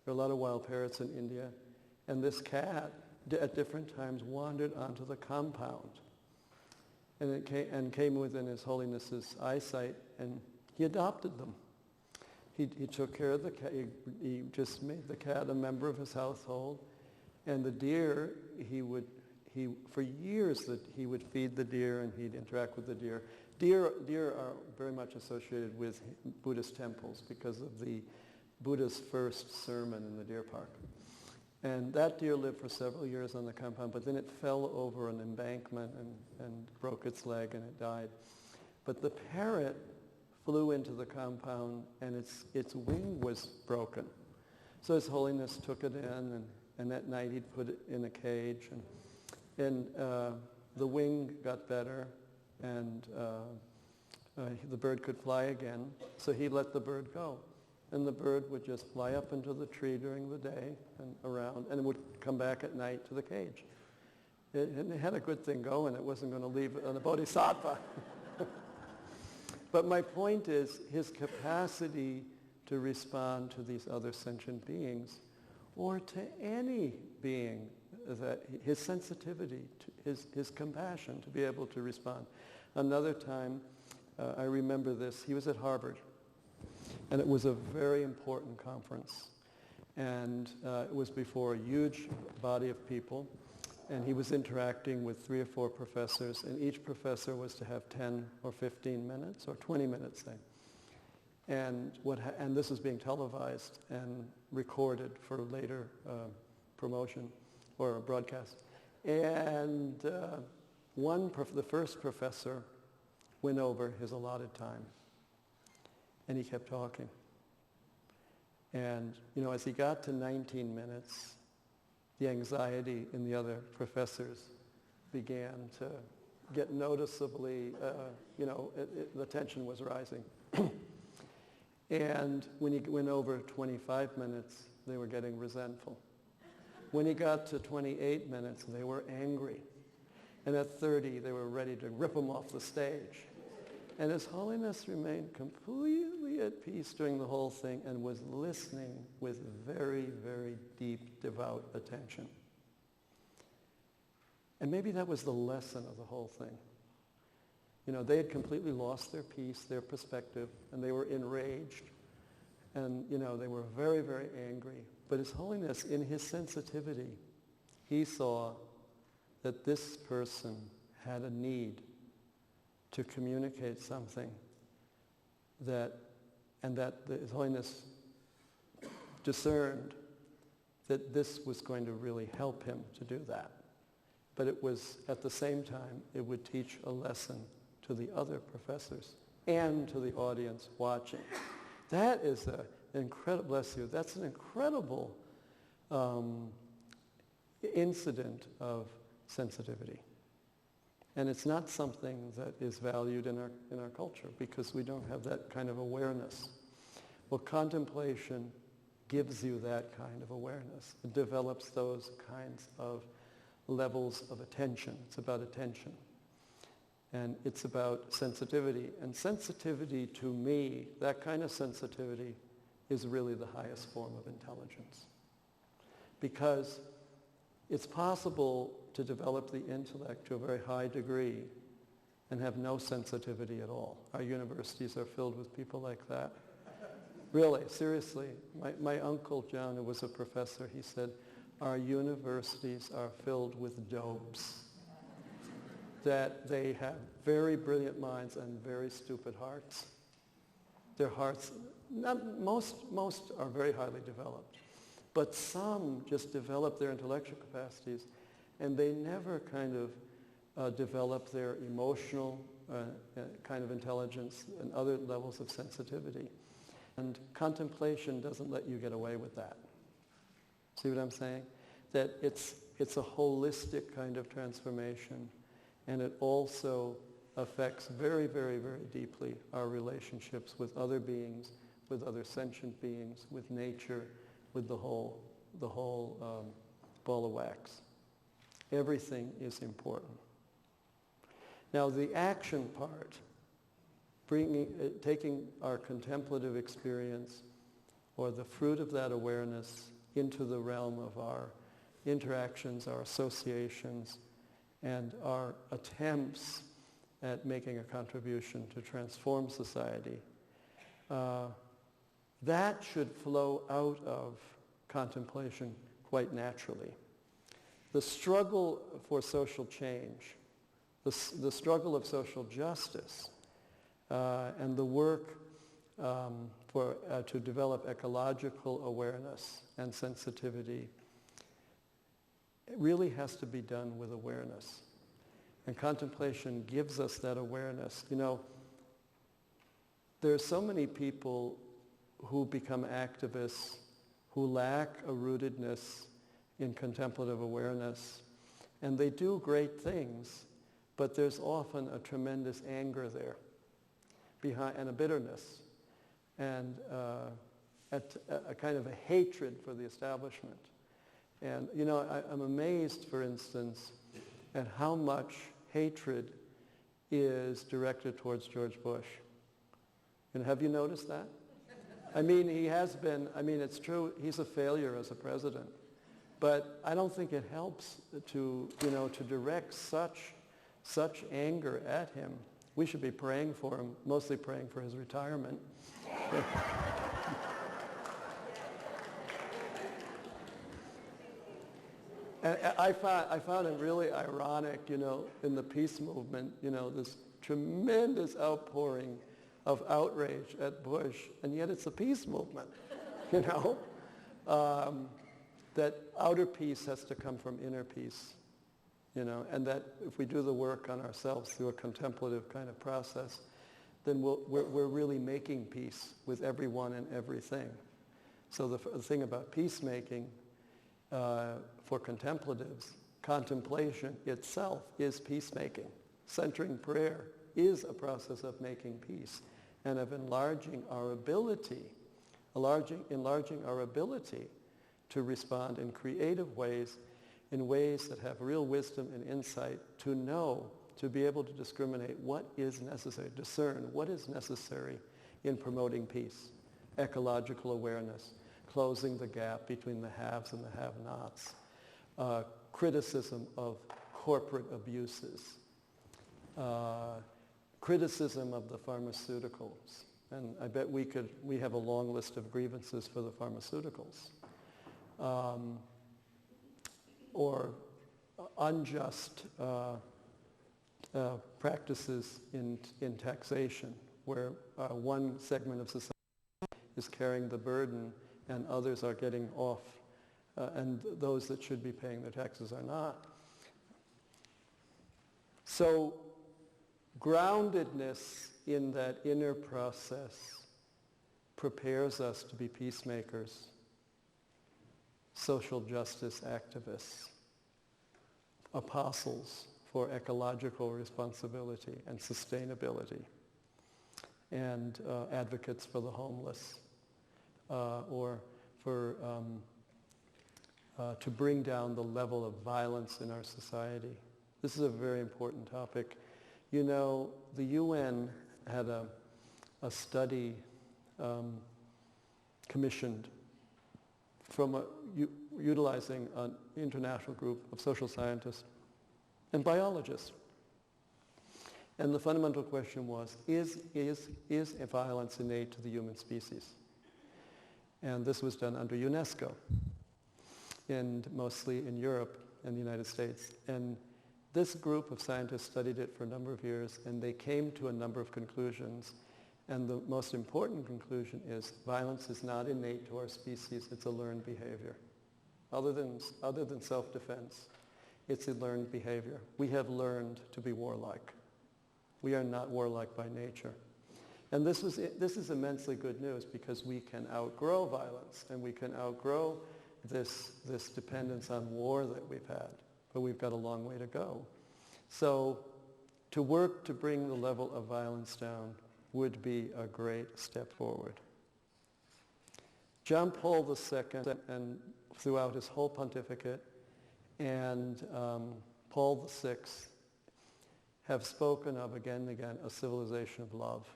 there are a lot of wild parrots in India, and this cat at different times wandered onto the compound and came within His Holiness's eyesight, and he adopted them. He took care of the cat. He just made the cat a member of his household, And the deer, for years that he would feed the deer and he'd interact with the deer. Deer are very much associated with Buddhist temples because of the Buddha's first sermon in the deer park. And that deer lived for several years on the compound, but then it fell over an embankment and broke its leg and it died. But the parrot flew into the compound and its wing was broken. So His Holiness took it in and that night he'd put it in a cage and the wing got better and the bird could fly again. So he let the bird go. And the bird would just fly up into the tree during the day and around, and it would come back at night to the cage. It had a good thing going. It wasn't going to leave on a bodhisattva. But my point is his capacity to respond to these other sentient beings, or to any being, his sensitivity, his compassion to be able to respond. Another time, I remember this, he was at Harvard. And it was a very important conference. And it was before a huge body of people. And he was interacting with 3 or 4 professors. And each professor was to have 10 or 15 minutes, or 20 minutes, say. And this was being televised and recorded for later promotion or broadcast. And the first professor went over his allotted time. And he kept talking. And, as he got to 19 minutes, the anxiety in the other professors began to get noticeably, the tension was rising. And when he went over 25 minutes, they were getting resentful. When he got to 28 minutes, they were angry. And at 30, they were ready to rip him off the stage. And His Holiness remained completely at peace during the whole thing and was listening with very, very deep, devout attention. And maybe that was the lesson of the whole thing. They had completely lost their peace, their perspective, and they were enraged. And, they were very, very angry. But His Holiness, in his sensitivity, he saw that this person had a need to communicate something that His Holiness discerned that this was going to really help him to do that. But it was, at the same time, it would teach a lesson to the other professors and to the audience watching. That is an incredible, bless you, that's an incredible incident of sensitivity. And it's not something that is valued in our culture because we don't have that kind of awareness. Well, contemplation gives you that kind of awareness. It develops those kinds of levels of attention. It's about attention. And it's about sensitivity. And sensitivity, to me, that kind of sensitivity is really the highest form of intelligence. Because it's possible to develop the intellect to a very high degree and have no sensitivity at all. Our universities are filled with people like that. Really, seriously. My uncle John, who was a professor, he said, our universities are filled with dopes. That they have very brilliant minds and very stupid hearts. Their hearts, most are very highly developed. But some just develop their intellectual capacities and they never kind of develop their emotional kind of intelligence and other levels of sensitivity. And contemplation doesn't let you get away with that. See what I'm saying? That it's a holistic kind of transformation, and it also affects very, very, very deeply our relationships with other beings, with other sentient beings, with nature, with the whole ball of wax. Everything is important. Now the action part, taking our contemplative experience or the fruit of that awareness into the realm of our interactions, our associations, and our attempts at making a contribution to transform society, that should flow out of contemplation quite naturally. The struggle for social change, the struggle of social justice, and the work to develop ecological awareness and sensitivity, it really has to be done with awareness. And contemplation gives us that awareness. You know, there are so many people who become activists who lack a rootedness in contemplative awareness. And they do great things, but there's often a tremendous anger there behind, and a bitterness, and a kind of a hatred for the establishment. And, you know, I'm amazed, for instance, at how much hatred is directed towards George Bush. And have you noticed that? I mean, he has been, I mean, it's true, he's a failure as a president. But I don't think it helps to, you know, to direct such anger at him. We should be praying for him, mostly praying for his retirement. And I found it really ironic, you know, in the peace movement, you know, this tremendous outpouring of outrage at Bush, and yet it's a peace movement, you know? That outer peace has to come from inner peace, you know, and that if we do the work on ourselves through a contemplative kind of process, then we're really making peace with everyone and everything. So the thing about peacemaking for contemplatives, contemplation itself is peacemaking. Centering prayer is a process of making peace and of enlarging our ability to respond in creative ways, in ways that have real wisdom and insight, to know, to be able to discriminate what is necessary, discern what is necessary in promoting peace, ecological awareness, closing the gap between the haves and the have-nots, criticism of corporate abuses, criticism of the pharmaceuticals. And I bet we have a long list of grievances for the pharmaceuticals. Or unjust practices in taxation, where one segment of society is carrying the burden and others are getting off, and those that should be paying their taxes are not. So groundedness in that inner process prepares us to be peacemakers, social justice activists, apostles for ecological responsibility and sustainability, and advocates for the homeless, or for to bring down the level of violence in our society. This is a very important topic. You know, the UN had a study commissioned from utilizing an international group of social scientists and biologists. And the fundamental question was, is violence innate to the human species? And this was done under UNESCO, and mostly in Europe and the United States. And this group of scientists studied it for a number of years, and they came to a number of conclusions. And the most important conclusion is violence is not innate to our species, it's a learned behavior. Other than self-defense, it's a learned behavior. We have learned to be warlike. We are not warlike by nature. And this is immensely good news, because we can outgrow violence, and we can outgrow this dependence on war that we've had. But we've got a long way to go. So to work to bring the level of violence down would be a great step forward. John Paul II, and throughout his whole pontificate, and Paul VI have spoken of again and again a civilization of love,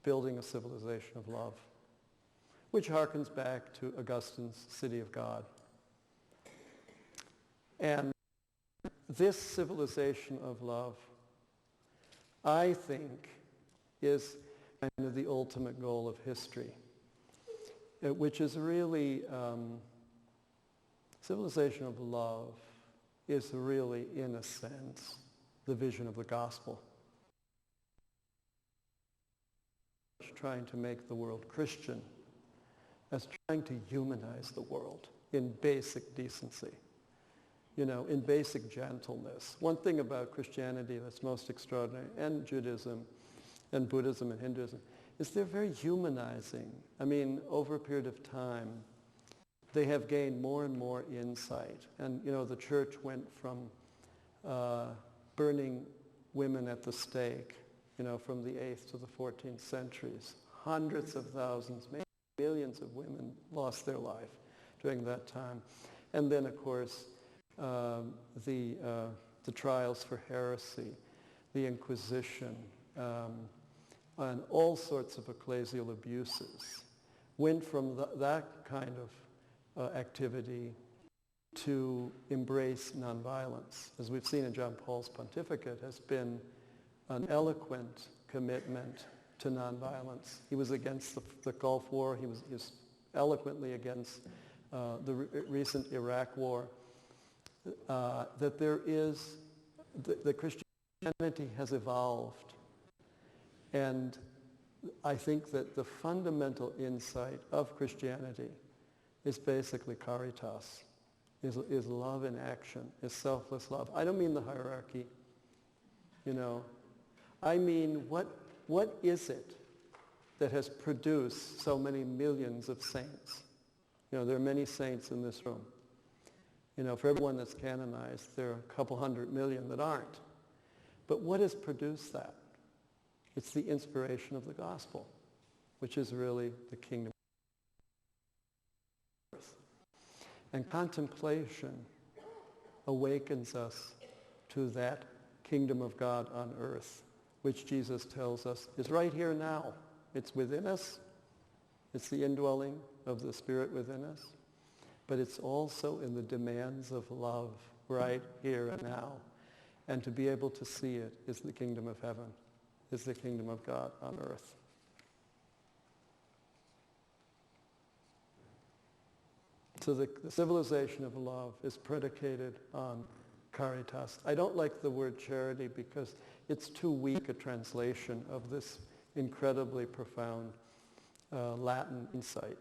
building a civilization of love, which harkens back to Augustine's City of God. And this civilization of love, I think, is kind of the ultimate goal of history, which is really Civilization of love is really, in a sense, the vision of the gospel. Trying to make the world Christian as trying to humanize the world in basic decency, in basic gentleness. One thing about Christianity that's most extraordinary, and Judaism and Buddhism and Hinduism, is they're very humanizing. I mean, over a period of time, they have gained more and more insight. And, the church went from burning women at the stake, from the 8th to the 14th centuries. Hundreds of thousands, maybe millions of women lost their life during that time. And then, of course, the trials for heresy, the Inquisition, and all sorts of ecclesial abuses went from that kind of activity to embrace nonviolence. As we've seen in John Paul's pontificate, has been an eloquent commitment to nonviolence. He was against the Gulf War. He was eloquently against the recent Iraq War. That that Christianity has evolved. And I think that the fundamental insight of Christianity is basically caritas, is love in action, is selfless love. I don't mean the hierarchy, I mean, what is it that has produced so many millions of saints? There are many saints in this room. For everyone that's canonized, there are a couple 100 million that aren't. But what has produced that? It's the inspiration of the gospel, which is really the kingdom of earth. And contemplation awakens us to that kingdom of God on earth, which Jesus tells us is right here now. It's within us. It's the indwelling of the Spirit within us. But it's also in the demands of love right here and now. And to be able to see it is the kingdom of heaven, is the kingdom of God on earth. So the civilization of love is predicated on caritas. I don't like the word charity because it's too weak a translation of this incredibly profound Latin insight.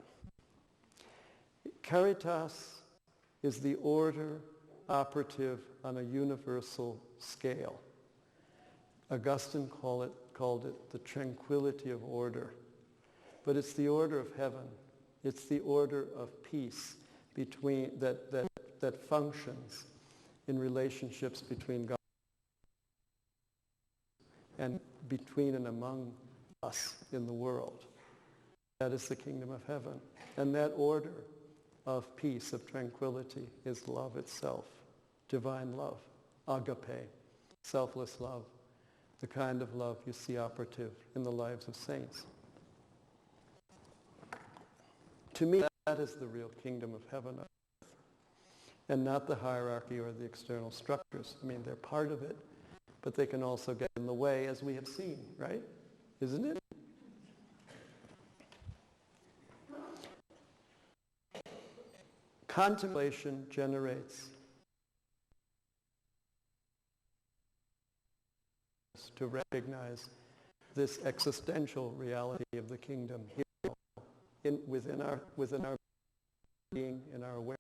Caritas is the order operative on a universal scale. Augustine called it the tranquility of order. But it's the order of heaven. It's the order of peace between that functions in relationships between God and between and among us in the world. That is the kingdom of heaven. And that order of peace, of tranquility, is love itself, divine love, agape, selfless love, the kind of love you see operative in the lives of saints. To me, that is the real kingdom of heaven on earth, and not the hierarchy or the external structures. I mean, they're part of it, but they can also get in the way, as we have seen, right? Isn't it? Contemplation generates to recognize this existential reality of the kingdom here within our being, in our awareness,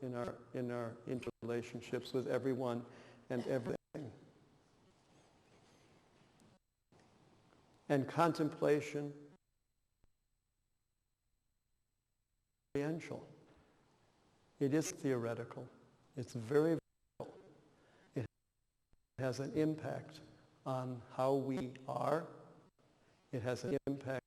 in our interrelationships with everyone and everything. And contemplation experiential. It is theoretical. It's very real. It has an impact on how we are. It has an impact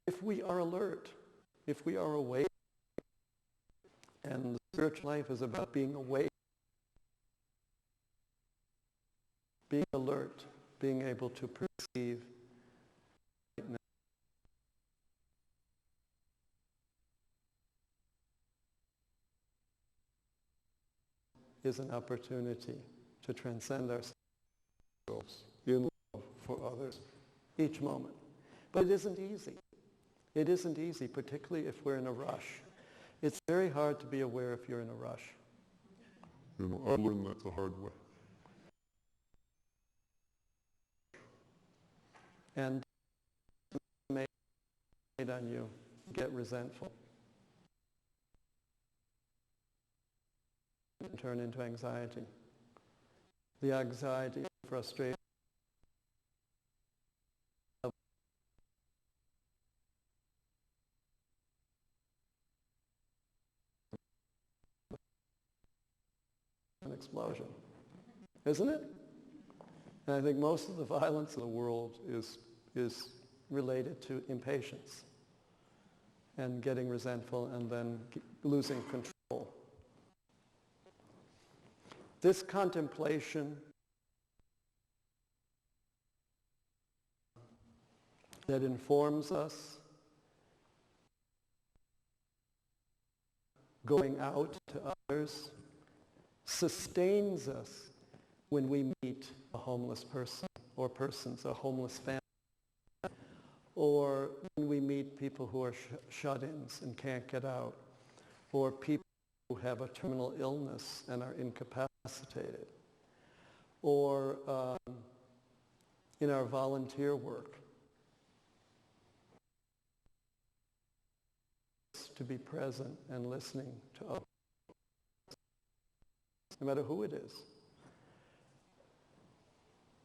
if we are alert, if we are awake. And the spiritual life is about being awake being alert, being able to perceive right now. Is an opportunity to transcend ourselves in love for others each moment. But it isn't easy. It isn't easy, particularly if we're in a rush. It's very hard to be aware if you're in a rush. You know, I learned that the hard way. And made on you, get resentful, and turn into anxiety. The anxiety, frustration, an explosion, isn't it? And I think most of the violence in the world is related to impatience and getting resentful and then losing control. This contemplation that informs us, going out to others, sustains us when we meet a homeless person or persons, a homeless family, or when we meet people who are shut-ins and can't get out, or people who have a terminal illness and are incapacitated, or in our volunteer work, to be present and listening to others, no matter who it is.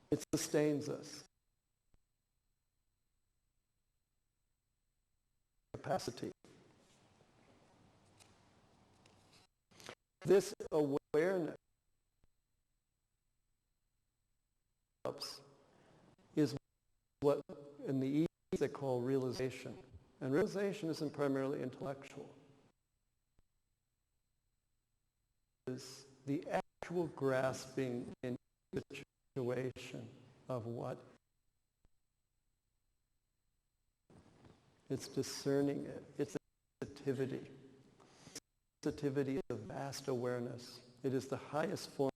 It sustains us. Capacity. This awareness is what in the East they call realization. And realization isn't primarily intellectual. It's the actual grasping in the situation of what. It's discerning it. It's sensitivity. Sensitivity is a vast awareness. It is the highest form.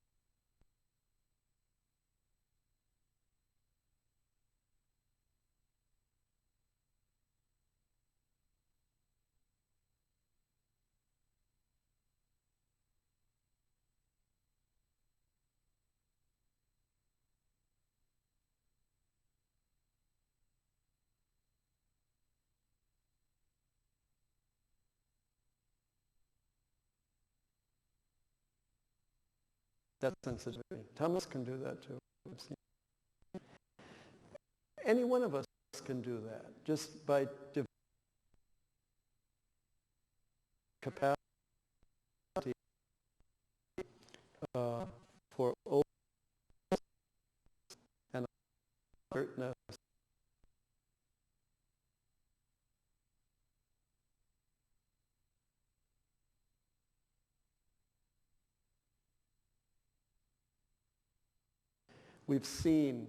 That sensitivity. Thomas can do that too. Any one of us can do that just by capacity for openness and alertness. We've seen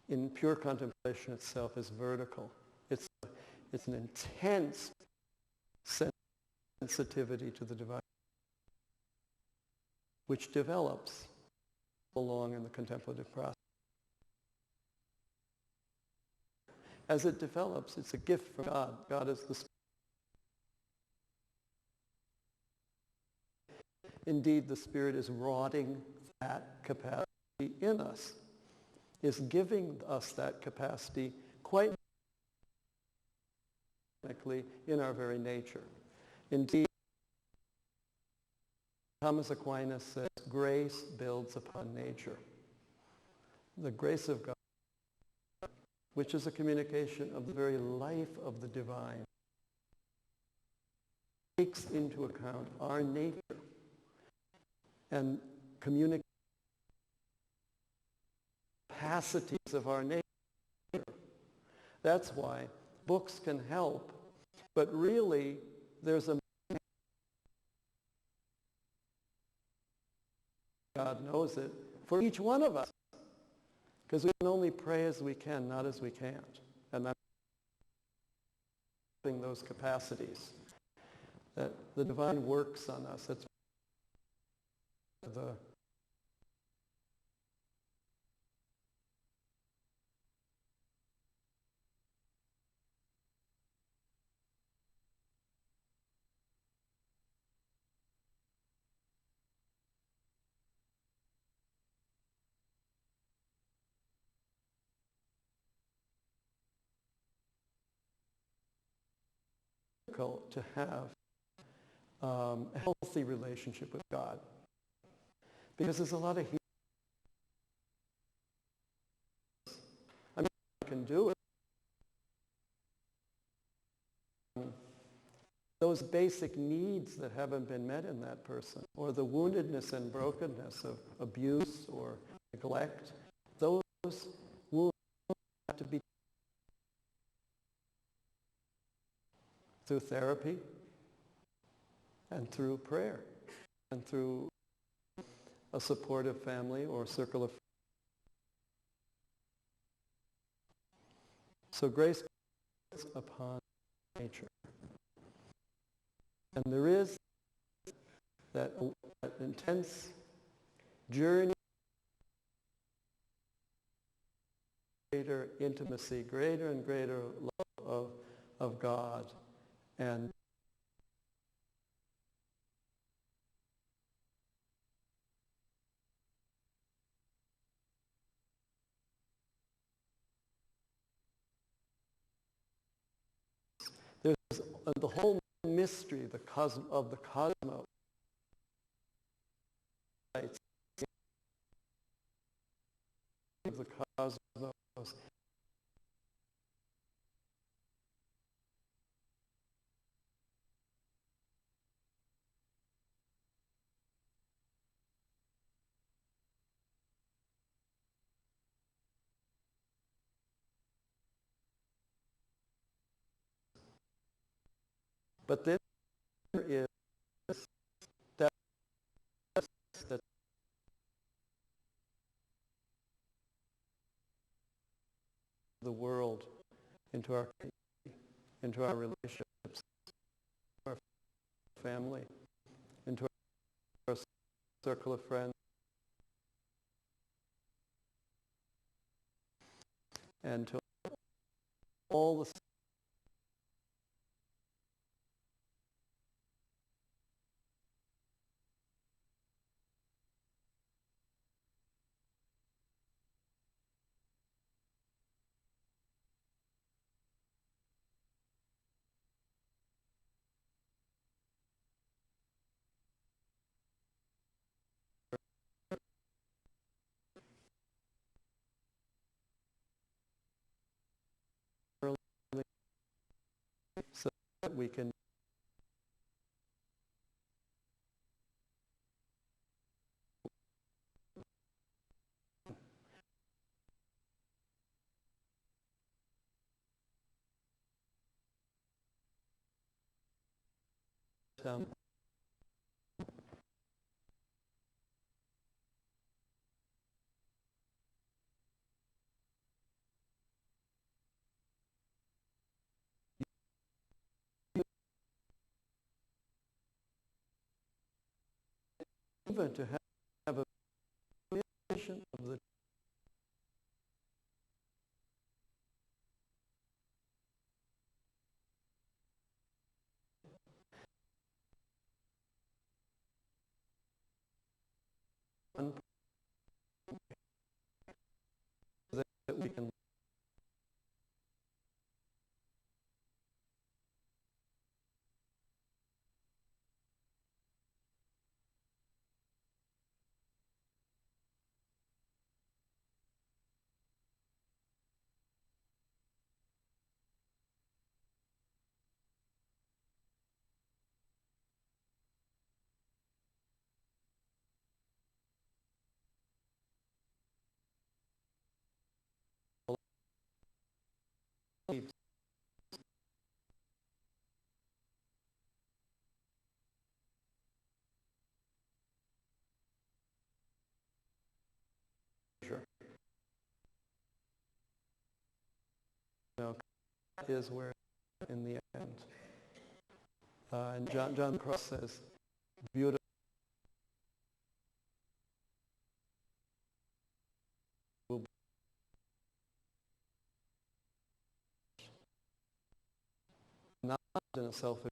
in pure contemplation itself is vertical. It's an intense sensitivity to the divine, which develops along in the contemplative process. As it develops, it's a gift from God. God is the Spirit. Indeed, the Spirit is rotting that capacity in us, is giving us that capacity quite naturally in our very nature. Indeed, Thomas Aquinas says, grace builds upon nature. The grace of God, which is a communication of the very life of the divine, takes into account our nature and communicates capacities of our nature. That's why books can help, but really there's a God knows it for each one of us. Because we can only pray as we can, not as we can't. And that's those capacities. That the divine works on us. It's the difficult to have a healthy relationship with God. Because there's a lot of I mean, I can do it. Those basic needs that haven't been met in that person, or the woundedness and brokenness of abuse or neglect, those wounds have to be through therapy and through prayer and through a supportive family or circle of friends. So grace is upon nature. And there is that intense journey, greater intimacy, greater and greater love of God. And there's the whole mystery of the cosmos. Of the cosmos. But then there is that the world into our relationships, our family, into our circle of friends, and to all the so that we can even to have a vision of the one that we can know, is where in the end. And John Cross says, beautiful. Not in a selfish.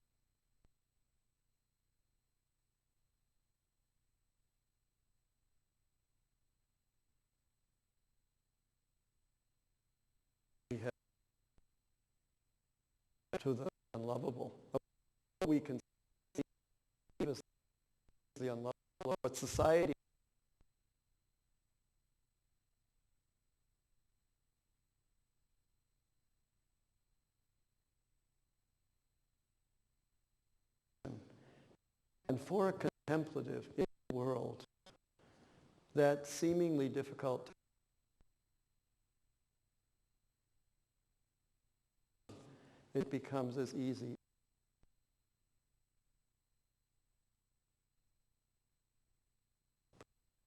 We have to the unlovable. We can see as the unlovable, but society and for a contemplative in the world, that seemingly difficult, it becomes as easy.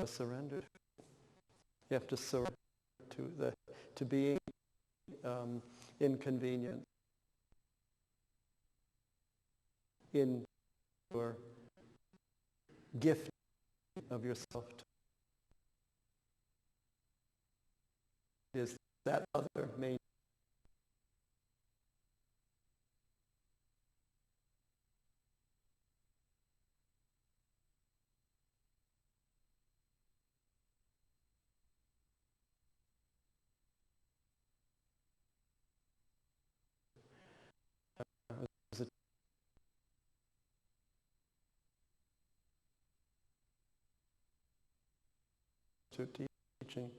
Surrender. You have to surrender to being inconvenient in your gift of yourself is that other main. To teaching.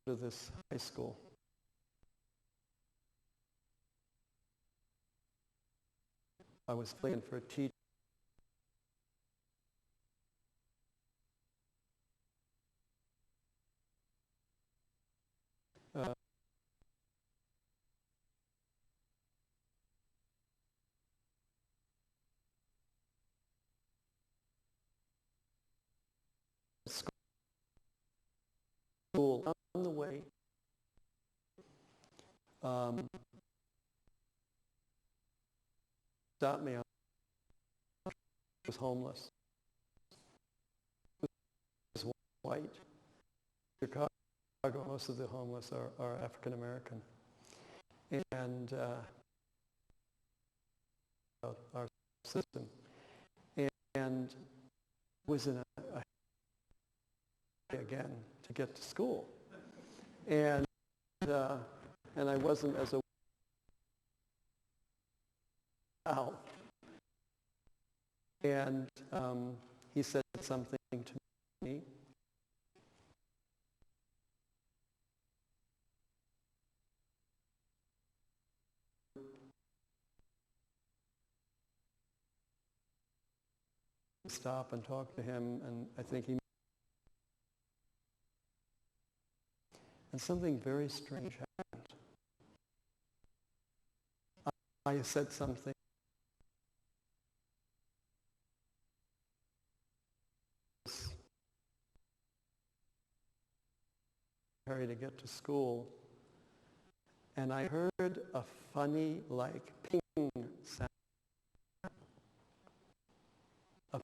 To this high school. I was looking for a teacher. School on the way. Stopped me. I was homeless. He was white. Chicago, most of the homeless are African American. And our system. And was in a again to get to school. And I wasn't as a wow. And he said something to me. Stop and talk to him, and I think he. And something very strange happened. I said something. Hurry to get to school. And I heard a funny, like, ping sound. A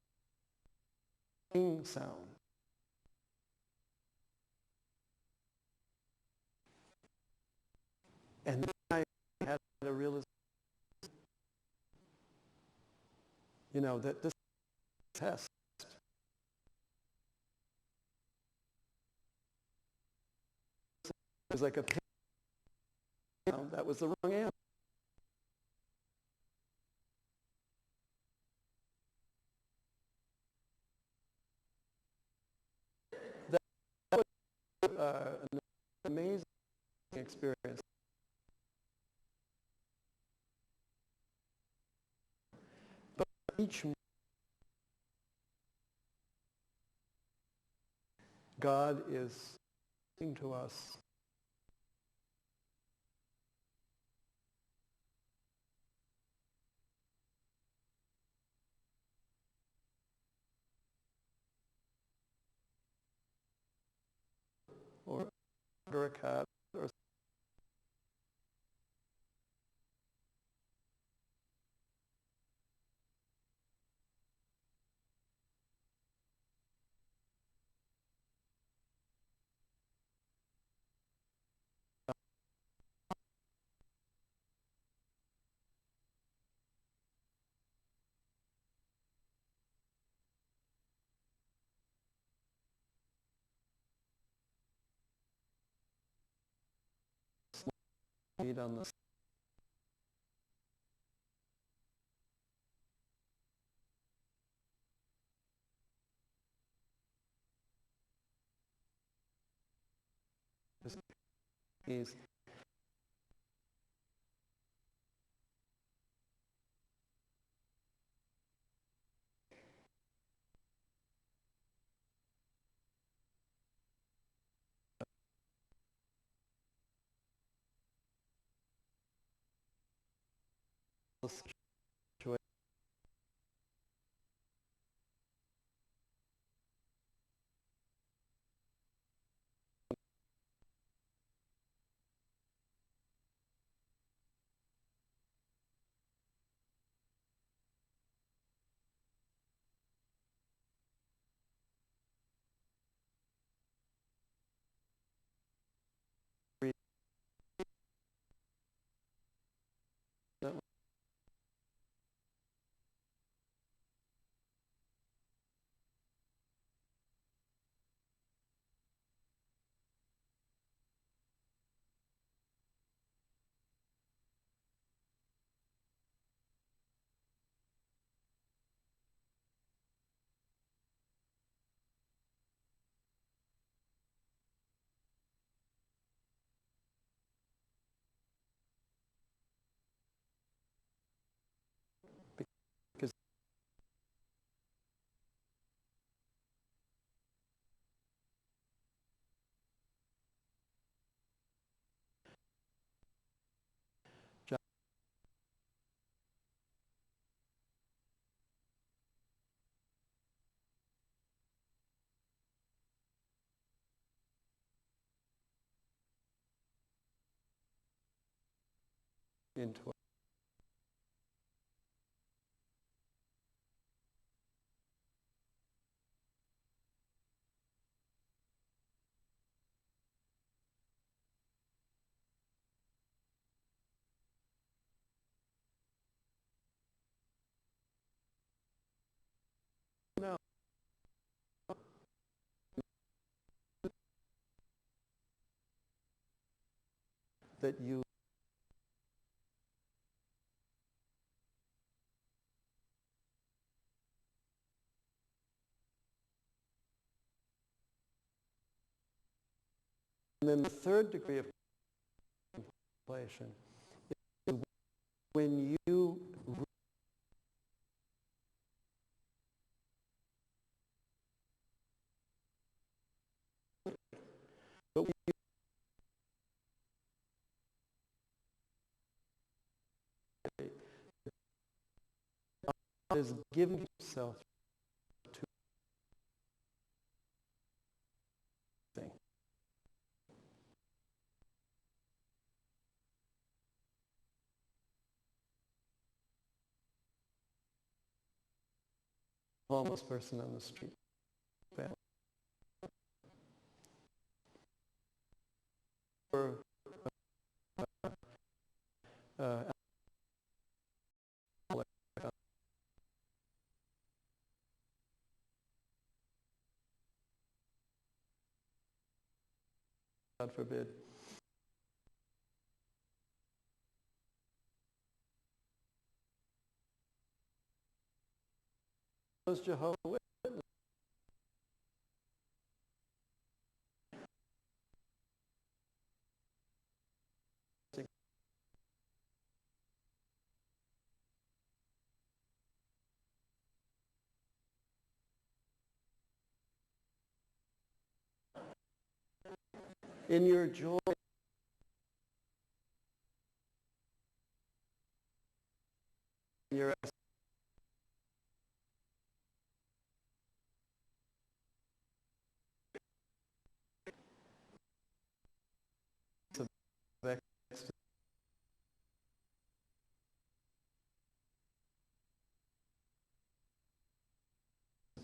ping sound. And then I had a realization, that this test was like a ping sound. That was the wrong answer. That was an amazing experience. But each God is saying to us, or a cat or feet on the knees. Because into no, that you and then the third degree of contemplation is when you but when God is giving yourself to thing. Homeless person on the street. Or uh, God forbid. Those Jehovah's Witnesses. In your joy, in your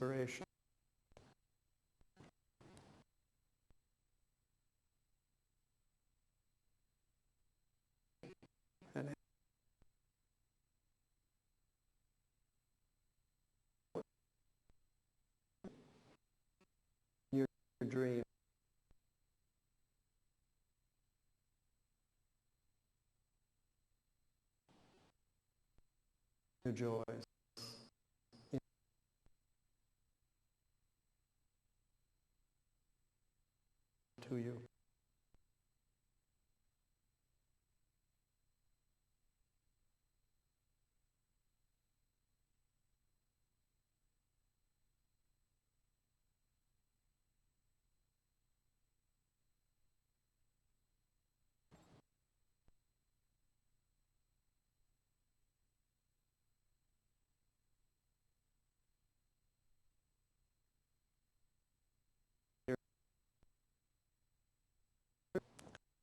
inspiration. And your dream. Your joys. To you.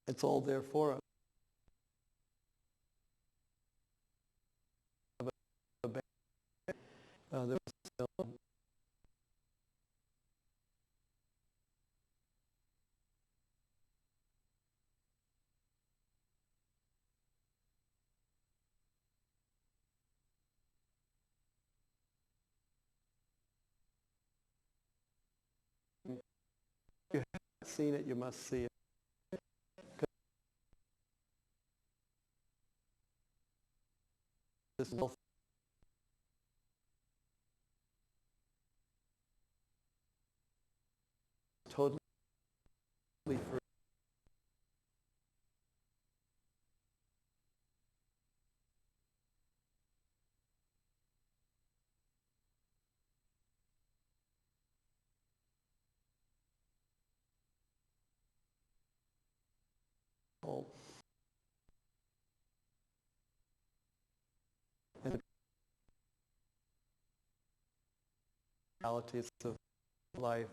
It's all there for us. There was if you haven't seen it, you must see it. This wealth totally free. And the realities of life.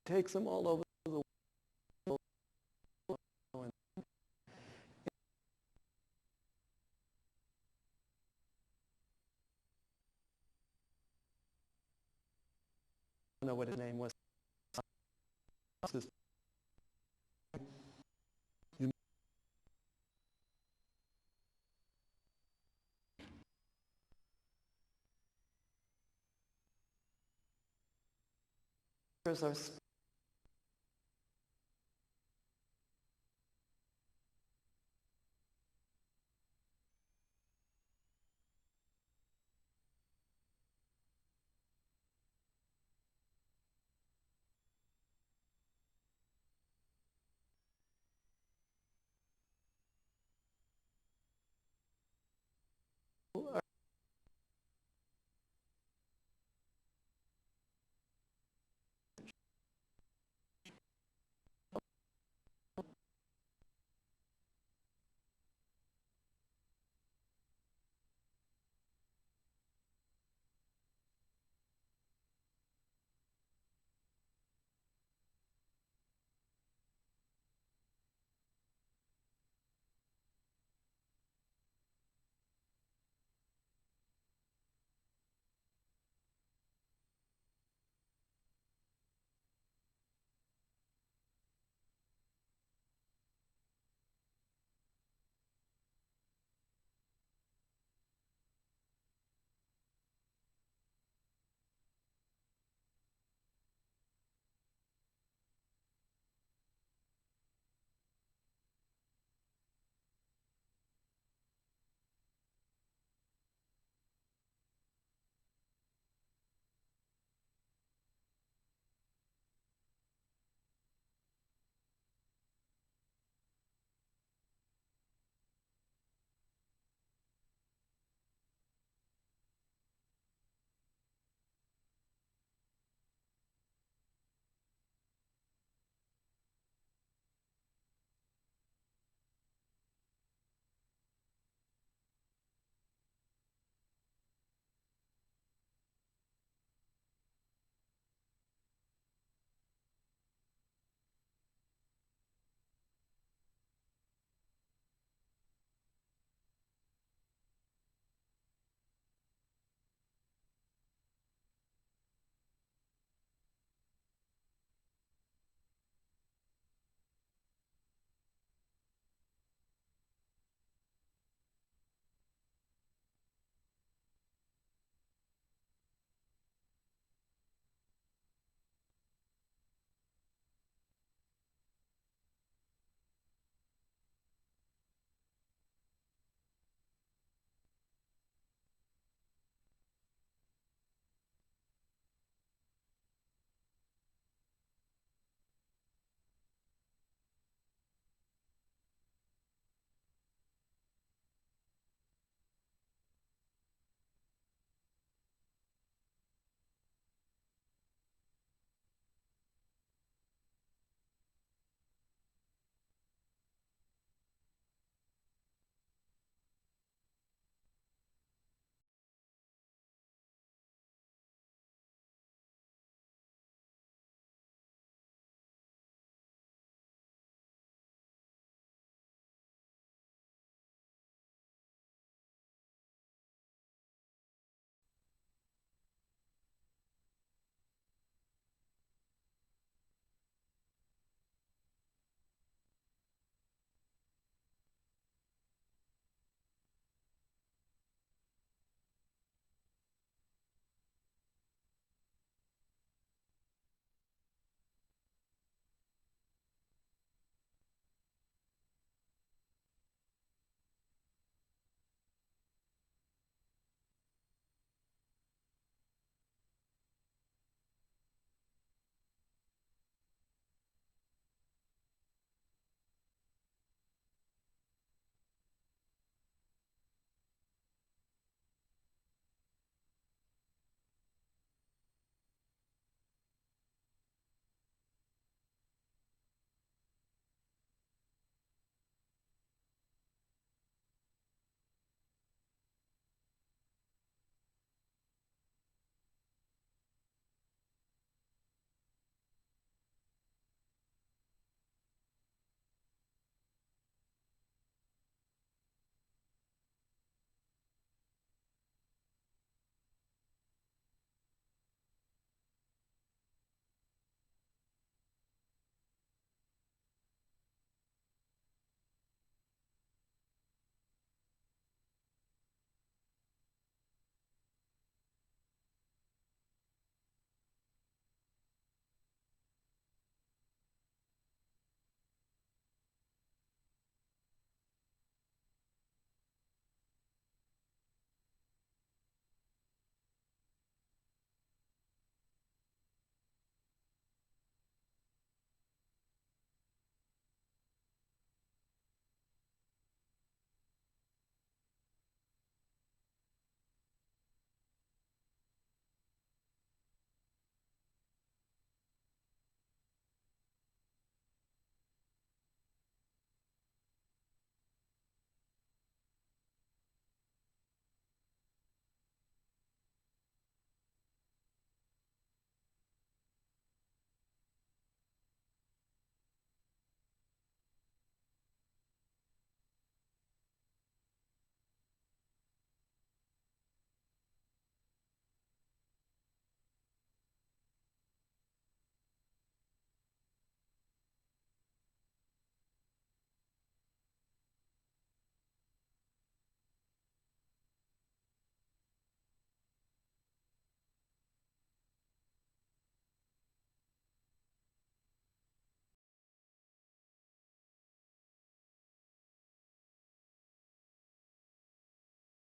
Takes them all over the world. And I don't know what his name was. Are